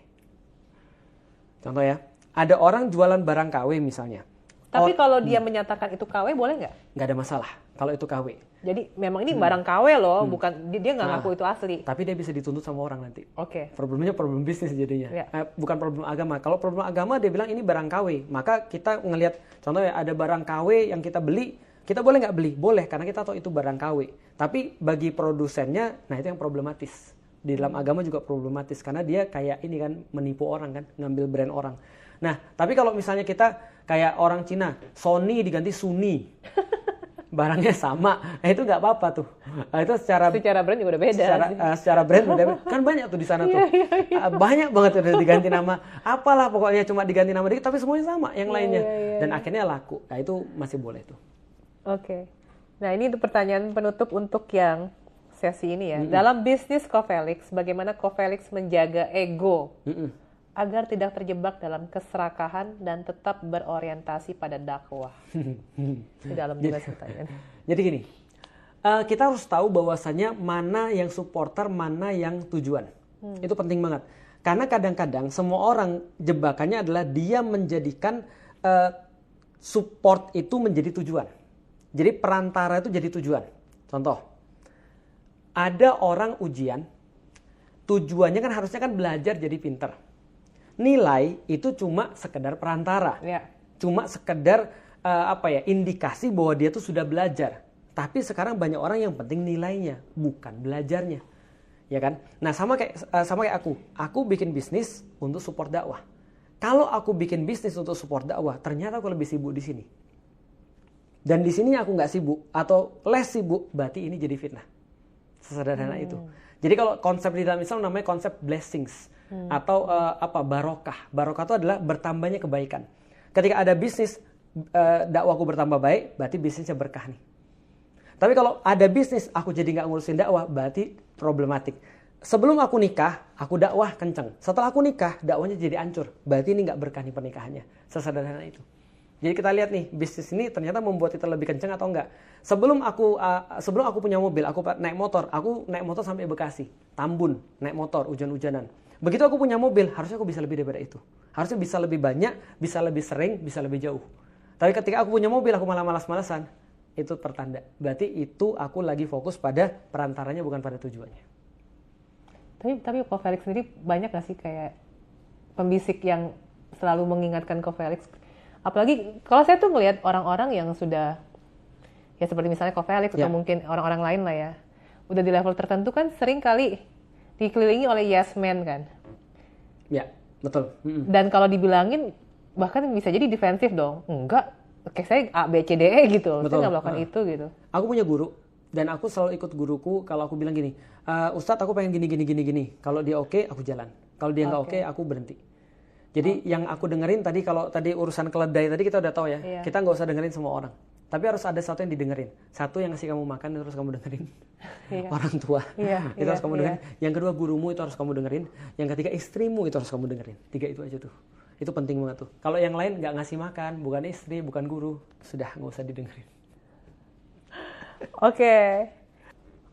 Contoh ya, ada orang jualan barang KW misalnya. Tapi kalau dia menyatakan itu KW boleh nggak? Nggak ada masalah kalau itu KW. Jadi memang ini barang KW loh, bukan dia nggak ngaku itu asli. Tapi dia bisa dituntut sama orang nanti. Oke. Problemnya problem bisnis jadinya. Bukan problem agama. Kalau problem agama dia bilang ini barang KW, maka kita ngelihat contohnya ada barang KW yang kita beli. Kita boleh nggak beli? Boleh, karena kita tahu itu barang KW. Tapi bagi produsennya, nah itu yang problematis. Di dalam agama juga problematis, karena dia kayak ini kan, menipu orang kan, ngambil brand orang. Nah, tapi kalau misalnya kita kayak orang Cina, Sony diganti Suni. barangnya sama, nah itu nggak apa-apa tuh. Nah, itu secara brand juga udah beda. Secara brand udah beda. Kan banyak tuh di sana tuh. Banyak banget udah diganti nama. Apalah pokoknya cuma diganti nama dikit tapi semuanya sama yang lainnya. Dan akhirnya laku. Nah itu masih boleh tuh. Oke. Nah ini pertanyaan penutup untuk yang sesi ini ya. Dalam bisnis Covelix, bagaimana Covelix menjaga ego agar tidak terjebak dalam keserakahan dan tetap berorientasi pada dakwah? Di dalam juga pertanyaan. Jadi gini, kita harus tahu bahwasanya mana yang supporter, mana yang tujuan. Itu penting banget. Karena kadang-kadang semua orang jebakannya adalah dia menjadikan support itu menjadi tujuan. Jadi perantara itu jadi tujuan. Contoh, ada orang ujian, tujuannya kan harusnya kan belajar jadi pinter. Nilai itu cuma sekedar perantara, cuma sekedar indikasi bahwa dia tuh sudah belajar. Tapi sekarang banyak orang yang penting nilainya, bukan belajarnya, ya kan? Nah sama kayak aku bikin bisnis untuk support dakwah. Kalau aku bikin bisnis untuk support dakwah, ternyata aku lebih sibuk di sini. Dan di sini aku nggak sibuk atau less sibuk, berarti ini jadi fitnah. Sesederhana itu. Jadi kalau konsep di dalam Islam namanya konsep blessings. Atau barokah. Barokah itu adalah bertambahnya kebaikan. Ketika ada bisnis, dakwaku bertambah baik, berarti bisnisnya berkah nih. Tapi kalau ada bisnis, aku jadi nggak ngurusin dakwah, berarti problematik. Sebelum aku nikah, aku dakwah kenceng. Setelah aku nikah, dakwahnya jadi hancur. Berarti ini nggak berkah nih pernikahannya. Sesederhana itu. Jadi kita lihat nih, bisnis ini ternyata membuat kita lebih kenceng atau enggak. Sebelum aku punya mobil, aku naik motor sampai Bekasi, Tambun, naik motor, hujan-hujanan. Begitu aku punya mobil, harusnya aku bisa lebih daripada itu. Harusnya bisa lebih banyak, bisa lebih sering, bisa lebih jauh. Tapi ketika aku punya mobil, aku malah malas-malasan. Itu pertanda. Berarti itu aku lagi fokus pada perantaranya, bukan pada tujuannya. Tapi Covelix sendiri banyak gak sih kayak pembisik yang selalu mengingatkan Covelix? Apalagi kalau saya tuh ngelihat orang-orang yang sudah, ya seperti misalnya Covelix atau mungkin orang-orang lain lah ya, udah di level tertentu kan sering kali dikelilingi oleh yes man kan. Ya, betul. Dan kalau dibilangin bahkan bisa jadi defensif dong. Enggak, kayak saya A, B, C, D, E gitu. Betul. Saya nggak melakukan itu gitu. Aku punya guru dan aku selalu ikut guruku kalau aku bilang gini, Ustadz aku pengen gini. Kalau dia oke, aku jalan. Kalau dia nggak oke, aku berhenti. Jadi yang aku dengerin kalau tadi urusan keledai tadi kita udah tahu ya. Kita nggak usah dengerin semua orang. Tapi harus ada satu yang didengerin. Satu yang ngasih kamu makan itu harus kamu dengerin. Orang tua itu harus kamu dengerin. Yang kedua gurumu itu harus kamu dengerin. Yang ketiga istrimu itu harus kamu dengerin. 3 itu aja tuh. Itu penting banget tuh. Kalau yang lain nggak ngasih makan, bukan istri, bukan guru, sudah nggak usah didengerin.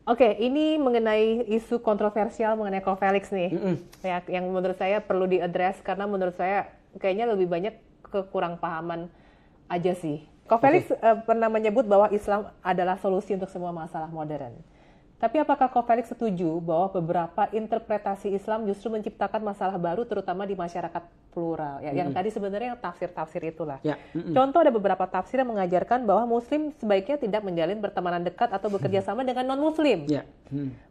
Oke, ini mengenai isu kontroversial mengenai Covelix nih. Yang menurut saya perlu diadres karena menurut saya kayaknya lebih banyak kekurangpahaman aja sih. Covelix pernah menyebut bahwa Islam adalah solusi untuk semua masalah modern. Tapi apakah Covelix setuju bahwa beberapa interpretasi Islam justru menciptakan masalah baru terutama di masyarakat plural? Ya, yang tadi sebenarnya yang tafsir-tafsir itulah. Contoh ada beberapa tafsir yang mengajarkan bahwa Muslim sebaiknya tidak menjalin pertemanan dekat atau bekerja sama dengan non-Muslim.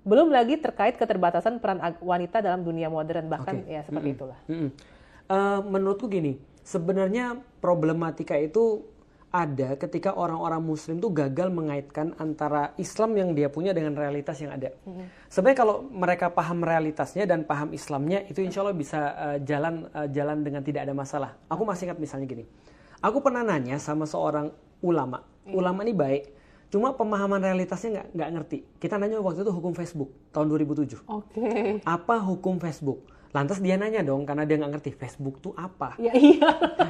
Belum lagi terkait keterbatasan peran wanita dalam dunia modern, bahkan ya seperti itulah. Menurutku gini, sebenarnya problematika itu ada ketika orang-orang Muslim tuh gagal mengaitkan antara Islam yang dia punya dengan realitas yang ada. Sebenarnya kalau mereka paham realitasnya dan paham Islamnya, itu insya Allah bisa jalan dengan tidak ada masalah. Aku masih ingat misalnya gini, aku pernah nanya sama seorang ulama. Ulama ini baik, cuma pemahaman realitasnya nggak ngerti. Kita nanya waktu itu hukum Facebook tahun 2007. Apa hukum Facebook? Lantas dia nanya dong, karena dia nggak ngerti Facebook tuh apa.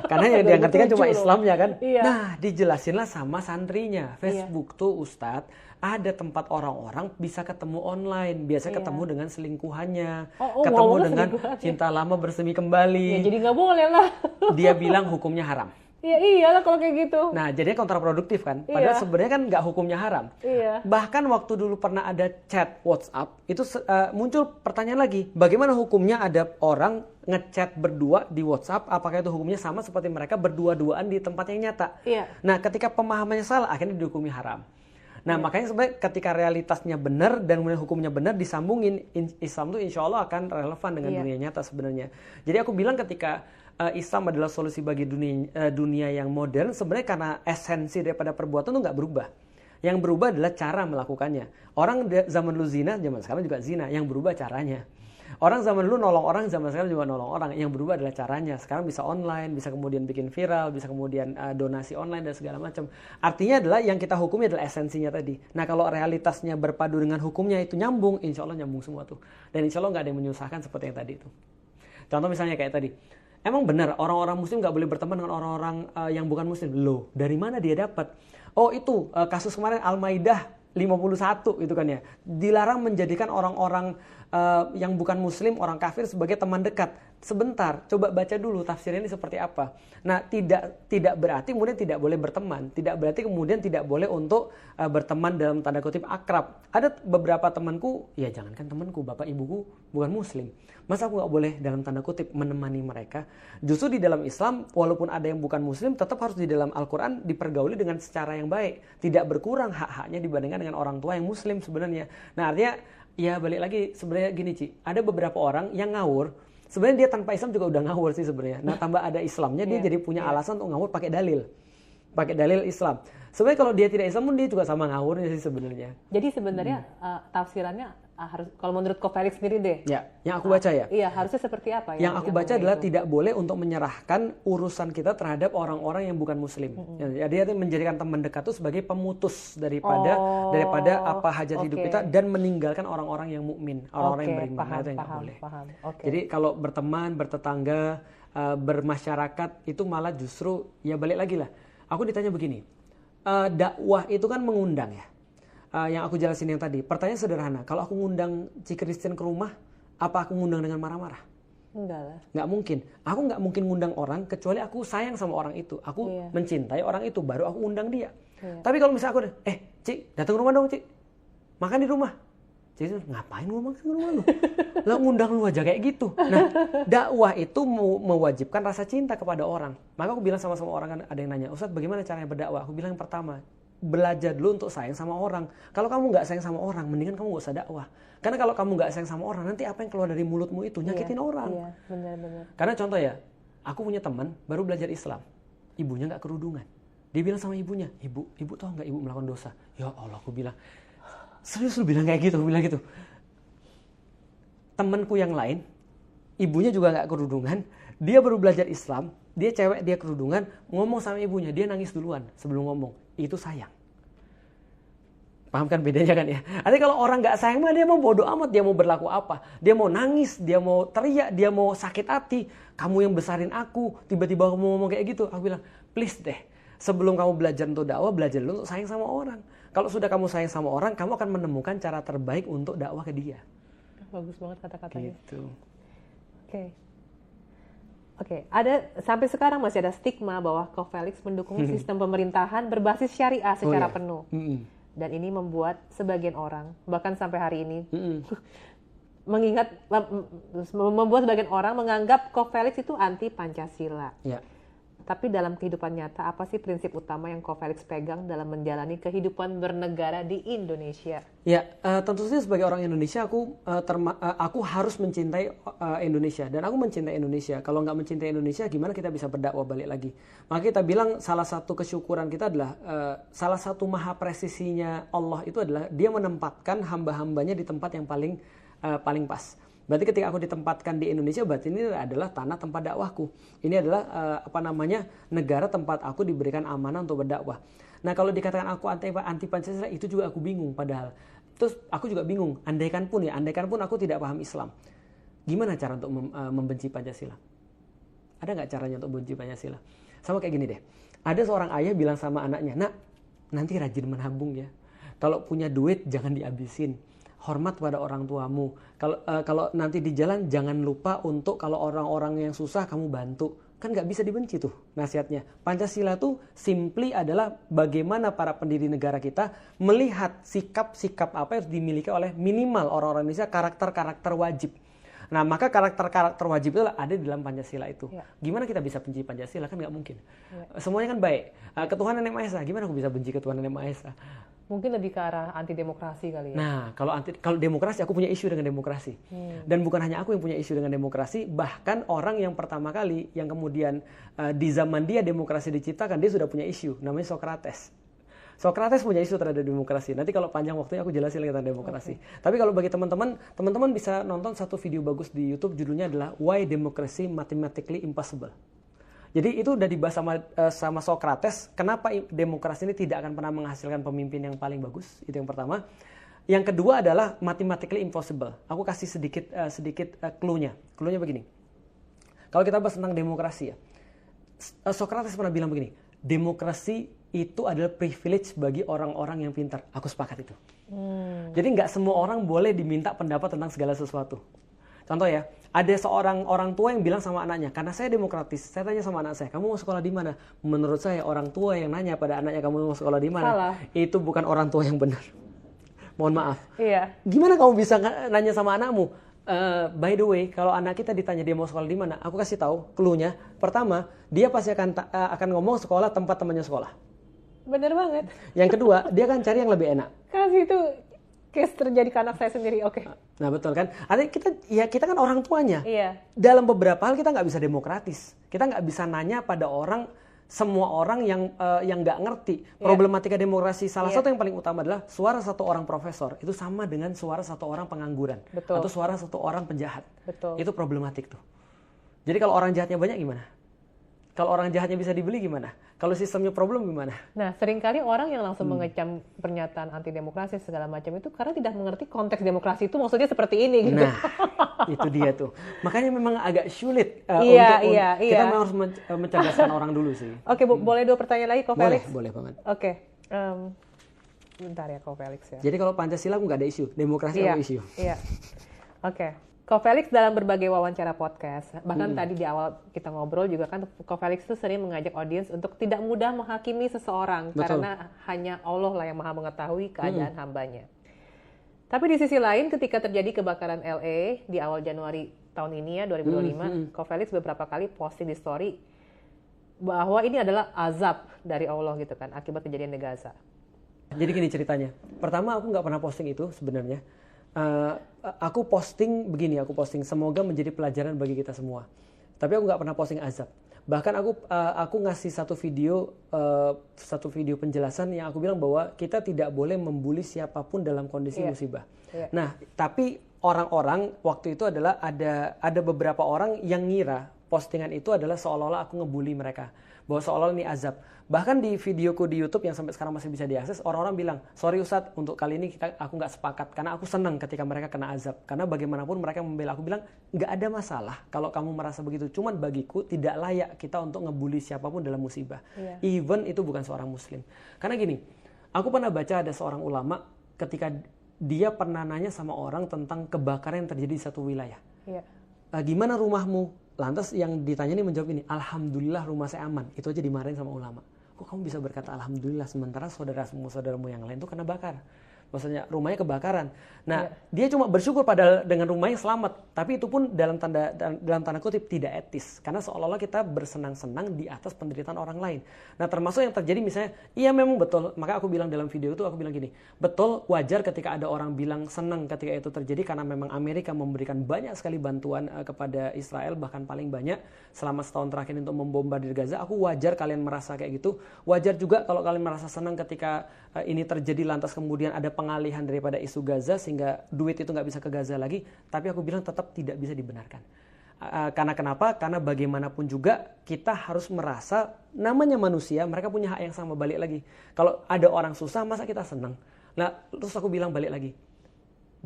Karena yang dia ngerti kan cuma Islamnya kan. Nah, dijelasinlah sama santrinya. Facebook tuh Ustadz, ada tempat orang-orang bisa ketemu online. Biasa ketemu dengan selingkuhannya. Ketemu dengan cinta lama bersemi kembali. Ya, jadi nggak boleh lah. Dia bilang hukumnya haram. Ya iyalah kalau kayak gitu. Nah, jadinya kontraproduktif kan. Padahal sebenarnya kan nggak hukumnya haram. Bahkan waktu dulu pernah ada chat WhatsApp, itu muncul pertanyaan lagi. Bagaimana hukumnya ada orang ngechat berdua di WhatsApp? Apakah itu hukumnya sama seperti mereka berdua-duaan di tempat yang nyata? Nah, ketika pemahamannya salah, akhirnya dihukumi haram. Nah, makanya sebenarnya ketika realitasnya benar dan hukumnya benar disambungin, Islam itu insya Allah akan relevan dengan dunia nyata sebenarnya. Jadi aku bilang ketika Islam adalah solusi bagi dunia yang modern, sebenarnya karena esensi daripada perbuatan itu nggak berubah. Yang berubah adalah cara melakukannya. Orang zaman dulu zina, zaman sekarang juga zina. Yang berubah caranya. Orang zaman dulu nolong orang, zaman sekarang juga nolong orang. Yang berubah adalah caranya. Sekarang bisa online, bisa kemudian bikin viral, bisa kemudian donasi online dan segala macam. Artinya adalah yang kita hukumi adalah esensinya tadi. Nah kalau realitasnya berpadu dengan hukumnya itu nyambung, insya Allah nyambung semua tuh. Dan insya Allah nggak ada yang menyusahkan seperti yang tadi itu. Contoh misalnya kayak tadi. Emang benar orang-orang muslim nggak boleh berteman dengan orang-orang yang bukan muslim? Loh, dari mana dia dapat? Oh itu kasus kemarin Al-Maidah 51 itu kan ya. Dilarang menjadikan orang-orang yang bukan muslim, orang kafir sebagai teman dekat. Sebentar, coba baca dulu tafsirnya ini seperti apa. Nah, tidak berarti kemudian tidak boleh berteman, tidak berarti kemudian tidak boleh untuk berteman dalam tanda kutip akrab. Ada beberapa temanku, ya jangankan temanku, bapak ibuku bukan muslim. Masa aku nggak boleh dalam tanda kutip menemani mereka? Justru di dalam Islam, walaupun ada yang bukan muslim, tetap harus di dalam Al-Quran dipergauli dengan secara yang baik. Tidak berkurang hak-haknya dibandingkan dengan orang tua yang muslim sebenarnya. Nah, artinya ya balik lagi sebenarnya gini Ci, ada beberapa orang yang ngawur, sebenarnya dia tanpa Islam juga udah ngawur sih sebenarnya. Nah tambah ada Islamnya dia jadi punya alasan untuk ngawur pakai dalil Islam. Sebenarnya kalau dia tidak Islam pun dia juga sama ngawurnya sih sebenarnya. Jadi sebenarnya tafsirannya harus, kalau menurut Ko Felix sendiri deh. Ya, yang aku baca ya. Iya, harusnya seperti apa? Yang aku baca adalah tidak boleh untuk menyerahkan urusan kita terhadap orang-orang yang bukan muslim. Ya, dia menjadikan teman dekat itu sebagai pemutus daripada apa hajat hidup kita dan meninggalkan orang-orang yang mukmin, orang-orang yang beriman. Itu yang nggak boleh. Jadi kalau berteman, bertetangga, bermasyarakat itu malah justru ya balik lagi lah. Aku ditanya begini, dakwah itu kan mengundang ya. Yang aku jelasin yang tadi, pertanyaan sederhana, kalau aku ngundang Ci Christian ke rumah, apa aku ngundang dengan marah-marah? Enggak lah. Nggak mungkin. Aku nggak mungkin ngundang orang kecuali aku sayang sama orang itu. Aku mencintai orang itu, baru aku undang dia. Tapi kalau misalnya aku, Ci, datang ke rumah dong Ci, makan di rumah. Ci, ngapain lu makan ke rumah lu? Lah ngundang lu aja kayak gitu. Nah, dakwah itu mewajibkan rasa cinta kepada orang. Maka aku bilang sama orang, kan ada yang nanya, Ustadz bagaimana caranya berdakwah? Aku bilang yang pertama, belajar dulu untuk sayang sama orang. Kalau kamu nggak sayang sama orang, mendingan kamu nggak usah dakwah. Karena kalau kamu nggak sayang sama orang, nanti apa yang keluar dari mulutmu itu nyakitin orang. Iya, benar-benar. Karena contoh ya, aku punya teman baru belajar Islam, ibunya nggak kerudungan. Dia bilang sama ibunya, ibu tahu nggak ibu melakukan dosa? Ya Allah, aku bilang, serius lu bilang kayak gitu? Aku bilang gitu. Temanku yang lain, ibunya juga nggak kerudungan, dia baru belajar Islam, dia cewek, dia kerudungan, ngomong sama ibunya, dia nangis duluan sebelum ngomong. Itu sayang. Paham kan bedanya kan ya? Artinya kalau orang nggak sayang mah dia mau bodoh amat, dia mau berlaku apa? Dia mau nangis, dia mau teriak, dia mau sakit hati. Kamu yang besarin aku, tiba-tiba kamu ngomong kayak gitu. Aku bilang, please deh, sebelum kamu belajar untuk dakwah, belajar dulu untuk sayang sama orang. Kalau sudah kamu sayang sama orang, kamu akan menemukan cara terbaik untuk dakwah ke dia. Bagus banget kata-katanya. Gitu. Oke, ada sampai sekarang masih ada stigma bahwa Ko Felix mendukung sistem pemerintahan berbasis syariah secara penuh. Dan ini membuat sebagian orang, bahkan sampai hari ini, membuat sebagian orang menganggap Ko Felix itu anti Pancasila. Ya. Tapi dalam kehidupan nyata, apa sih prinsip utama yang Ko Felix pegang dalam menjalani kehidupan bernegara di Indonesia? Ya, tentu saja sebagai orang Indonesia, aku harus mencintai Indonesia. Dan aku mencintai Indonesia. Kalau nggak mencintai Indonesia, gimana kita bisa berdakwah balik lagi? Maka kita bilang salah satu kesyukuran kita adalah, salah satu maha presisinya Allah itu adalah dia menempatkan hamba-hambanya di tempat yang paling pas. Berarti ketika aku ditempatkan di Indonesia, berarti ini adalah tanah tempat dakwahku. Ini adalah negara tempat aku diberikan amanah untuk berdakwah. Nah kalau dikatakan aku anti Pancasila, itu juga aku bingung padahal. Terus aku juga bingung, andaikan pun aku tidak paham Islam. Gimana cara untuk membenci Pancasila? Ada nggak caranya untuk membenci Pancasila? Sama kayak gini deh, ada seorang ayah bilang sama anaknya, nak nanti rajin menabung ya. Kalau punya duit jangan dihabisin. Hormat pada orang tuamu. Kalau nanti di jalan jangan lupa untuk kalau orang-orang yang susah kamu bantu. Kan nggak bisa dibenci tuh nasihatnya. Pancasila tuh simply adalah bagaimana para pendiri negara kita melihat sikap-sikap apa yang harus dimiliki oleh minimal orang-orang Indonesia, karakter-karakter wajib. Nah maka karakter-karakter wajib itu ada di dalam Pancasila itu. Ya. Gimana kita bisa benci Pancasila? Kan nggak mungkin. Ya. Semuanya kan baik. Ketuhanan Yang Maha Esa. Gimana aku bisa benci ketuhanan Yang Maha Esa? Mungkin lebih ke arah anti demokrasi kali ya. Nah, kalau demokrasi, aku punya isu dengan demokrasi. Dan bukan hanya aku yang punya isu dengan demokrasi, bahkan orang yang pertama kali yang kemudian di zaman dia demokrasi diciptakan, dia sudah punya isu, namanya Socrates. Socrates punya isu terhadap demokrasi. Nanti kalau panjang waktunya aku jelasin lagi tentang demokrasi. Tapi kalau bagi teman-teman bisa nonton satu video bagus di YouTube, judulnya adalah Why Democracy Mathematically Impossible. Jadi itu udah dibahas sama Socrates, kenapa demokrasi ini tidak akan pernah menghasilkan pemimpin yang paling bagus. Itu yang pertama. Yang kedua adalah mathematically impossible. Aku kasih sedikit clue-nya. Clue-nya begini. Kalau kita bahas tentang demokrasi ya, Socrates pernah bilang begini, demokrasi itu adalah privilege bagi orang-orang yang pintar. Aku sepakat itu. Jadi nggak semua orang boleh diminta pendapat tentang segala sesuatu. Contoh ya, ada seorang orang tua yang bilang sama anaknya, karena saya demokratis, saya tanya sama anak saya, kamu mau sekolah di mana? Menurut saya orang tua yang nanya pada anaknya kamu mau sekolah di mana, salah. Itu bukan orang tua yang benar. Mohon maaf. Iya. Gimana kamu bisa nanya sama anakmu? By the way, kalau anak kita ditanya dia mau sekolah di mana, aku kasih tahu clue-nya. Pertama, dia pasti akan ngomong sekolah tempat temannya sekolah. Bener banget. Yang kedua, dia akan cari yang lebih enak. Kasih itu case terjadi ke anak saya sendiri, oke. Nah betul kan? Artinya kita kan orang tuanya. Iya. Dalam beberapa hal kita nggak bisa demokratis. Kita nggak bisa nanya pada semua orang yang nggak ngerti. Problematika demokrasi salah satu yang paling utama adalah suara satu orang profesor itu sama dengan suara satu orang pengangguran. Betul. Atau suara satu orang penjahat. Betul. Itu problematik tuh. Jadi kalau orang jahatnya banyak gimana? Kalau orang jahatnya bisa dibeli gimana? Kalau sistemnya problem gimana? Nah, seringkali orang yang langsung mengecam pernyataan anti demokrasi segala macam itu karena tidak mengerti konteks demokrasi itu maksudnya seperti ini gitu. Nah, itu dia tuh. Makanya memang agak sulit kita harus mencerdaskan orang dulu sih. Oke, boleh 2 pertanyaan lagi, Ko Felix? Boleh banget. Oke. Bentar ya, Ko Felix ya. Jadi kalau Pancasila nggak ada isu, demokrasi ada isu. Iya. Oke. Ko Felix dalam berbagai wawancara podcast, bahkan tadi di awal kita ngobrol juga kan, Ko Felix tuh sering mengajak audiens untuk tidak mudah menghakimi seseorang. Betul. Karena hanya Allah lah yang maha mengetahui keadaan hambanya. Tapi di sisi lain ketika terjadi kebakaran LA di awal Januari tahun ini ya 2025, Ko Felix beberapa kali posting di story bahwa ini adalah azab dari Allah gitu kan akibat kejadian di Gaza. Jadi gini ceritanya. Pertama aku nggak pernah posting itu sebenarnya. Aku posting semoga menjadi pelajaran bagi kita semua. Tapi aku nggak pernah posting azab. Bahkan aku ngasih satu video penjelasan yang aku bilang bahwa kita tidak boleh membuli siapapun dalam kondisi musibah. Nah, tapi orang-orang waktu itu adalah ada beberapa orang yang ngira postingan itu adalah seolah-olah aku ngebully mereka, bahwa seolah-olah ini azab. Bahkan di videoku di YouTube yang sampai sekarang masih bisa diakses, orang-orang bilang, sorry Ustadz, untuk kali ini aku nggak sepakat, karena aku senang ketika mereka kena azab. Karena bagaimanapun mereka membela. Aku bilang, nggak ada masalah kalau kamu merasa begitu. Cuman bagiku tidak layak kita untuk ngebully siapapun dalam musibah. Even itu bukan seorang muslim. Karena gini, aku pernah baca ada seorang ulama ketika dia pernah nanya sama orang tentang kebakaran yang terjadi di satu wilayah. Gimana rumahmu? Lantas yang ditanya ini menjawab ini, alhamdulillah rumah saya aman. Itu aja dimarahin sama ulama. Kok kamu bisa berkata alhamdulillah sementara saudaramu yang lain itu kena bakar? Maksudnya rumahnya kebakaran. Nah, dia cuma bersyukur padahal dengan rumahnya selamat. Tapi itu pun dalam tanda kutip tidak etis. Karena seolah-olah kita bersenang-senang di atas penderitaan orang lain. Nah, termasuk yang terjadi misalnya, iya memang betul. Maka aku bilang dalam video itu, aku bilang gini, betul wajar ketika ada orang bilang senang ketika itu terjadi. Karena memang Amerika memberikan banyak sekali bantuan kepada Israel. Bahkan paling banyak selama setahun terakhir untuk membombardir Gaza. Aku wajar kalian merasa kayak gitu. Wajar juga kalau kalian merasa senang ketika ini terjadi lantas kemudian ada pengalihan daripada isu Gaza sehingga duit itu nggak bisa ke Gaza lagi. Tapi aku bilang tetap tidak bisa dibenarkan. Karena kenapa? Karena bagaimanapun juga kita harus merasa namanya manusia, mereka punya hak yang sama. Balik lagi, kalau ada orang susah masa kita senang? Nah, terus aku bilang balik lagi,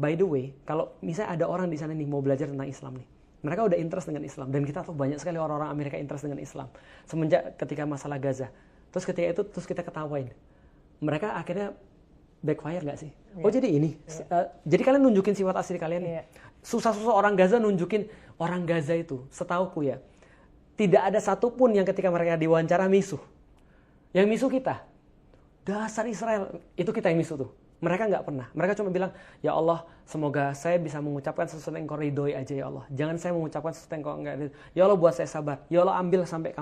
by the way, kalau misalnya ada orang di sana nih mau belajar tentang Islam nih, mereka udah interest dengan Islam, dan kita tahu banyak sekali orang-orang Amerika interest dengan Islam semenjak ketika masalah Gaza. Terus ketika itu terus kita ketawain, mereka akhirnya backfire nggak sih? Oh jadi ini, jadi kalian nunjukin sifat asli kalian nih. Susah-susah orang Gaza nunjukin, orang Gaza itu setauku ya, tidak ada satupun yang ketika mereka diwawancara misuh. Yang misuh kita, dasar Israel, itu kita yang misuh tuh. Mereka nggak pernah. Mereka cuma bilang, ya Allah, semoga saya bisa mengucapkan sesuatu yang kau ridhoi aja ya Allah. Jangan saya mengucapkan sesuatu yang kau nggak ridho. Ya Allah, buat saya sabar. Ya Allah, ambil sampai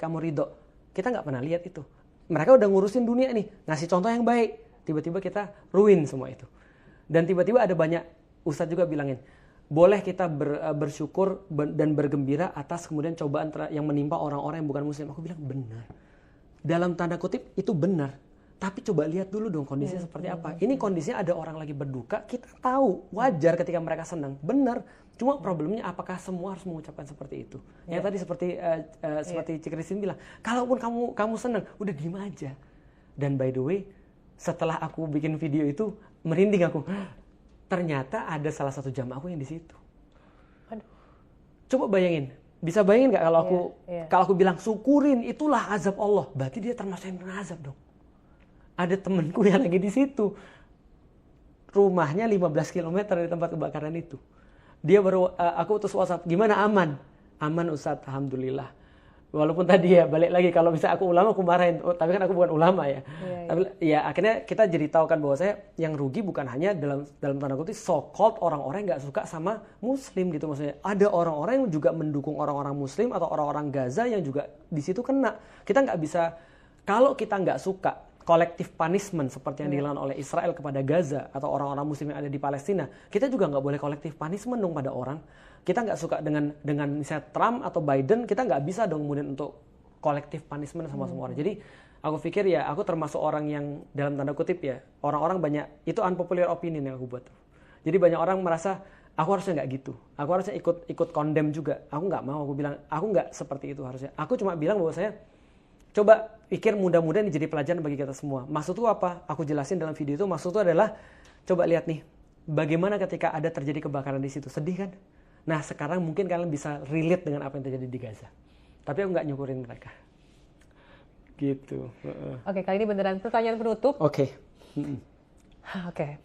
kamu ridho. Kita nggak pernah lihat itu. Mereka udah ngurusin dunia nih, ngasih contoh yang baik. Tiba-tiba kita ruin semua itu. Dan tiba-tiba ada banyak ustadz juga bilangin, boleh kita bersyukur dan bergembira atas kemudian cobaan yang menimpa orang-orang yang bukan muslim. Aku bilang benar. Dalam tanda kutip itu benar. Tapi coba lihat dulu dong kondisinya seperti apa. Ini kondisinya ada orang lagi berduka, kita tahu wajar ketika mereka senang. Benar. Cuma problemnya apakah semua harus mengucapkan seperti itu? Yang tadi seperti Cik Christine bilang, kalaupun kamu senang, udah diem aja. Dan by the way, setelah aku bikin video itu, merinding aku. Ternyata ada salah satu jamaah aku yang di situ. Aduh. Coba bayangin. Bisa bayangin nggak kalau aku bilang syukurin itulah azab Allah, berarti dia termasuk yang kena azab dong. Ada temenku yang lagi di situ, rumahnya 15 km dari tempat kebakaran itu. Dia baru aku utus WhatsApp, gimana aman? Aman Ustadz, alhamdulillah. Walaupun tadi ya balik lagi kalau bisa aku ulama aku marahin, tapi kan aku bukan ulama ya. Tapi ya akhirnya kita jadi tahu kan bahwa saya yang rugi bukan hanya dalam tanda kutip so-called orang-orang yang nggak suka sama Muslim gitu maksudnya. Ada orang-orang yang juga mendukung orang-orang Muslim atau orang-orang Gaza yang juga di situ kena. Kita nggak bisa, kalau kita nggak suka collective punishment seperti yang dilakukan oleh Israel kepada Gaza atau orang-orang Muslim yang ada di Palestina, kita juga nggak boleh collective punishment dong pada orang. Kita nggak suka dengan misalnya Trump atau Biden, kita nggak bisa dong kemudian untuk collective punishment sama semua orang. Jadi aku pikir ya aku termasuk orang yang dalam tanda kutip ya, orang-orang banyak, itu unpopular opinion yang aku buat. Jadi banyak orang merasa aku harusnya nggak gitu, aku harusnya ikut condemn juga. Aku nggak mau, aku bilang aku nggak seperti itu harusnya. Aku cuma bilang bahwa saya coba pikir mudah-mudahan ini jadi pelajaran bagi kita semua. Maksud itu apa? Aku jelasin dalam video itu, maksud itu adalah coba lihat nih, bagaimana ketika ada terjadi kebakaran di situ, sedih kan? Nah sekarang mungkin kalian bisa relate dengan apa yang terjadi di Gaza. Tapi aku nggak nyukurin mereka. Gitu. Oke, kali ini beneran pertanyaan penutup. Oke. Oke.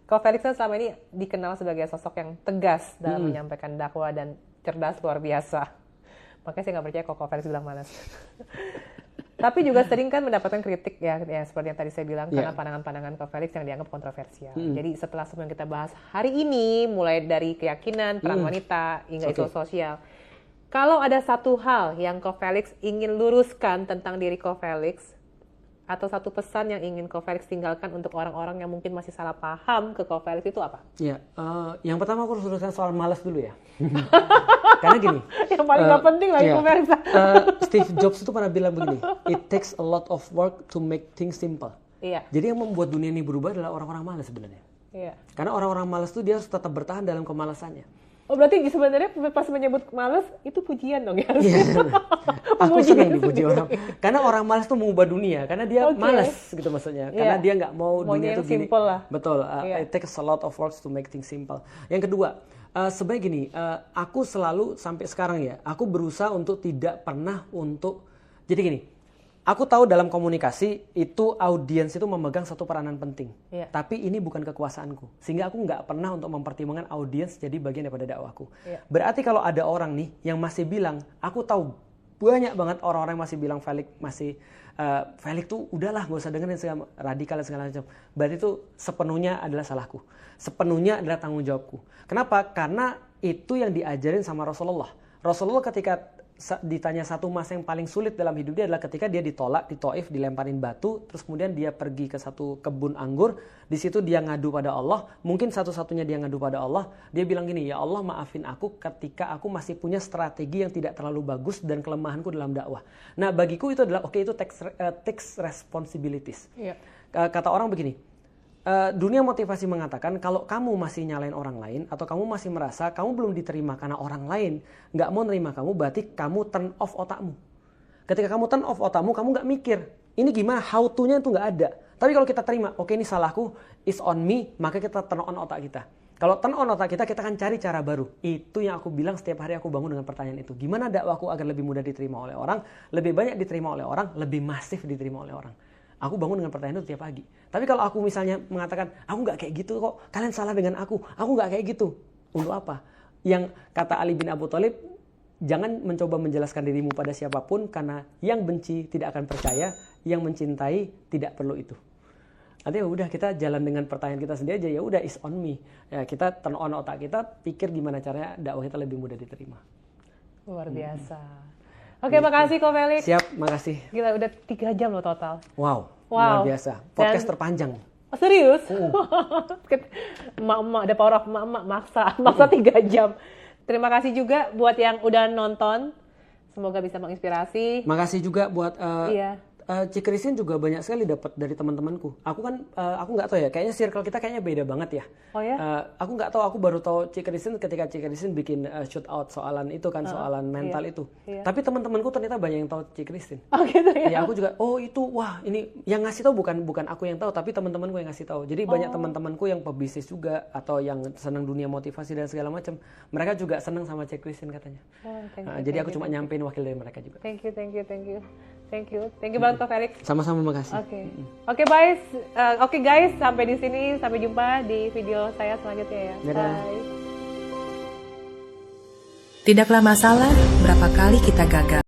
Ko Felix kan selama ini dikenal sebagai sosok yang tegas dalam menyampaikan dakwah dan cerdas luar biasa. Makanya saya nggak percaya Ko Felix bilang malas. Tapi juga sering kan mendapatkan kritik ya seperti yang tadi saya bilang karena pandangan-pandangan Ko Felix yang dianggap kontroversial. Jadi setelah semua yang kita bahas hari ini, mulai dari keyakinan, peran wanita, hingga isu sosial. Kalau ada satu hal yang Ko Felix ingin luruskan tentang diri Ko Felix, atau satu pesan yang ingin Ko Felix tinggalkan untuk orang-orang yang mungkin masih salah paham ke Ko Felix itu apa? Ya, yang pertama aku harus luruskan soal malas dulu ya. Karena gini. Yang paling gak penting lagi Ko Felix. Steve Jobs itu pernah bilang begini, it takes a lot of work to make things simple. Iya. Jadi yang membuat dunia ini berubah adalah orang-orang malas sebenarnya. Iya. Karena orang-orang malas itu dia harus tetap bertahan dalam kemalasannya. Oh berarti sebenarnya pas menyebut malas itu pujian dong ya? Iya. Aku senang dipuji orang. Karena orang malas tuh mengubah dunia. Karena dia malas gitu maksudnya. Karena dia nggak mau dunia itu gini. Lah. Betul. It takes a lot of work to make things simple. Yang kedua, sebenarnya gini. Aku selalu sampai sekarang ya. Aku berusaha untuk tidak pernah untuk. Jadi gini. Aku tahu dalam komunikasi itu audiens itu memegang satu peranan penting. Yeah. Tapi ini bukan kekuasaanku. Sehingga aku nggak pernah untuk mempertimbangkan audiens jadi bagian daripada dakwahku. Yeah. Berarti kalau ada orang nih yang masih bilang, aku tahu banyak banget orang-orang yang masih bilang Felix tuh udahlah nggak usah dengerin segala radikal dan segala macam. Berarti itu sepenuhnya adalah salahku. Sepenuhnya adalah tanggung jawabku. Kenapa? Karena itu yang diajarin sama Rasulullah. Rasulullah ketika ditanya satu masa yang paling sulit dalam hidup dia adalah ketika dia ditolak di Taif, dilemparin batu, terus kemudian dia pergi ke satu kebun anggur, di situ dia ngadu pada Allah, mungkin satu-satunya dia ngadu pada Allah, dia bilang gini, ya Allah maafin aku ketika aku masih punya strategi yang tidak terlalu bagus dan kelemahanku dalam dakwah. Nah bagiku itu adalah itu takes responsibilities. Yeah. Kata orang begini, dunia motivasi mengatakan kalau kamu masih nyalain orang lain atau kamu masih merasa kamu belum diterima karena orang lain nggak mau nerima kamu, berarti kamu turn off otakmu. Ketika kamu turn off otakmu, kamu nggak mikir ini gimana, how to-nya itu nggak ada. Tapi kalau kita terima, oke ini salahku, is on me, maka kita turn on otak kita. Kalau turn on otak kita akan cari cara baru. Itu yang aku bilang setiap hari aku bangun dengan pertanyaan itu. Gimana dakwahku agar lebih mudah diterima oleh orang, lebih banyak diterima oleh orang, lebih masif diterima oleh orang. Aku bangun dengan pertanyaan itu tiap pagi. Tapi kalau aku misalnya mengatakan, aku nggak kayak gitu kok, kalian salah dengan aku nggak kayak gitu. Untuk apa? Yang kata Ali bin Abu Thalib, jangan mencoba menjelaskan dirimu pada siapapun, karena yang benci tidak akan percaya, yang mencintai tidak perlu itu. Artinya udah kita jalan dengan pertanyaan kita sendiri aja, ya udah is on me. Ya, kita turn on otak kita, pikir gimana caranya dakwah kita lebih mudah diterima. Luar biasa. Oke, makasih Ko Felix. Siap, makasih. Gila, udah 3 jam loh total. Wow. Luar biasa. Podcast terpanjang. Oh, serius? Emak-emak, ada power of emak-emak maksa 3 jam. Terima kasih juga buat yang udah nonton. Semoga bisa menginspirasi. Makasih juga buat Cik Christine juga banyak sekali dapat dari teman-temanku. Aku kan, aku nggak tahu ya, kayaknya circle kita kayaknya beda banget ya. Oh ya? Aku nggak tahu, aku baru tahu Cik Christine ketika Cik Christine bikin shoot out soalan itu kan, soalan mental itu. Tapi teman-temanku ternyata banyak yang tahu Cik Christine. Oh gitu ya? Ya aku juga, oh itu, wah ini yang ngasih tahu bukan aku yang tahu, tapi teman-temanku yang ngasih tahu. Jadi banyak teman-temanku yang pebisnis juga atau yang senang dunia motivasi dan segala macam. Mereka juga senang sama Cik Christine katanya. Jadi aku cuma nyampein wakil dari mereka juga. Thank you banget Kak Felix. Sama-sama, makasih. Oke guys, sampai di sini, sampai jumpa di video saya selanjutnya ya. Dadah. Bye. Tidaklah masalah berapa kali kita gagal.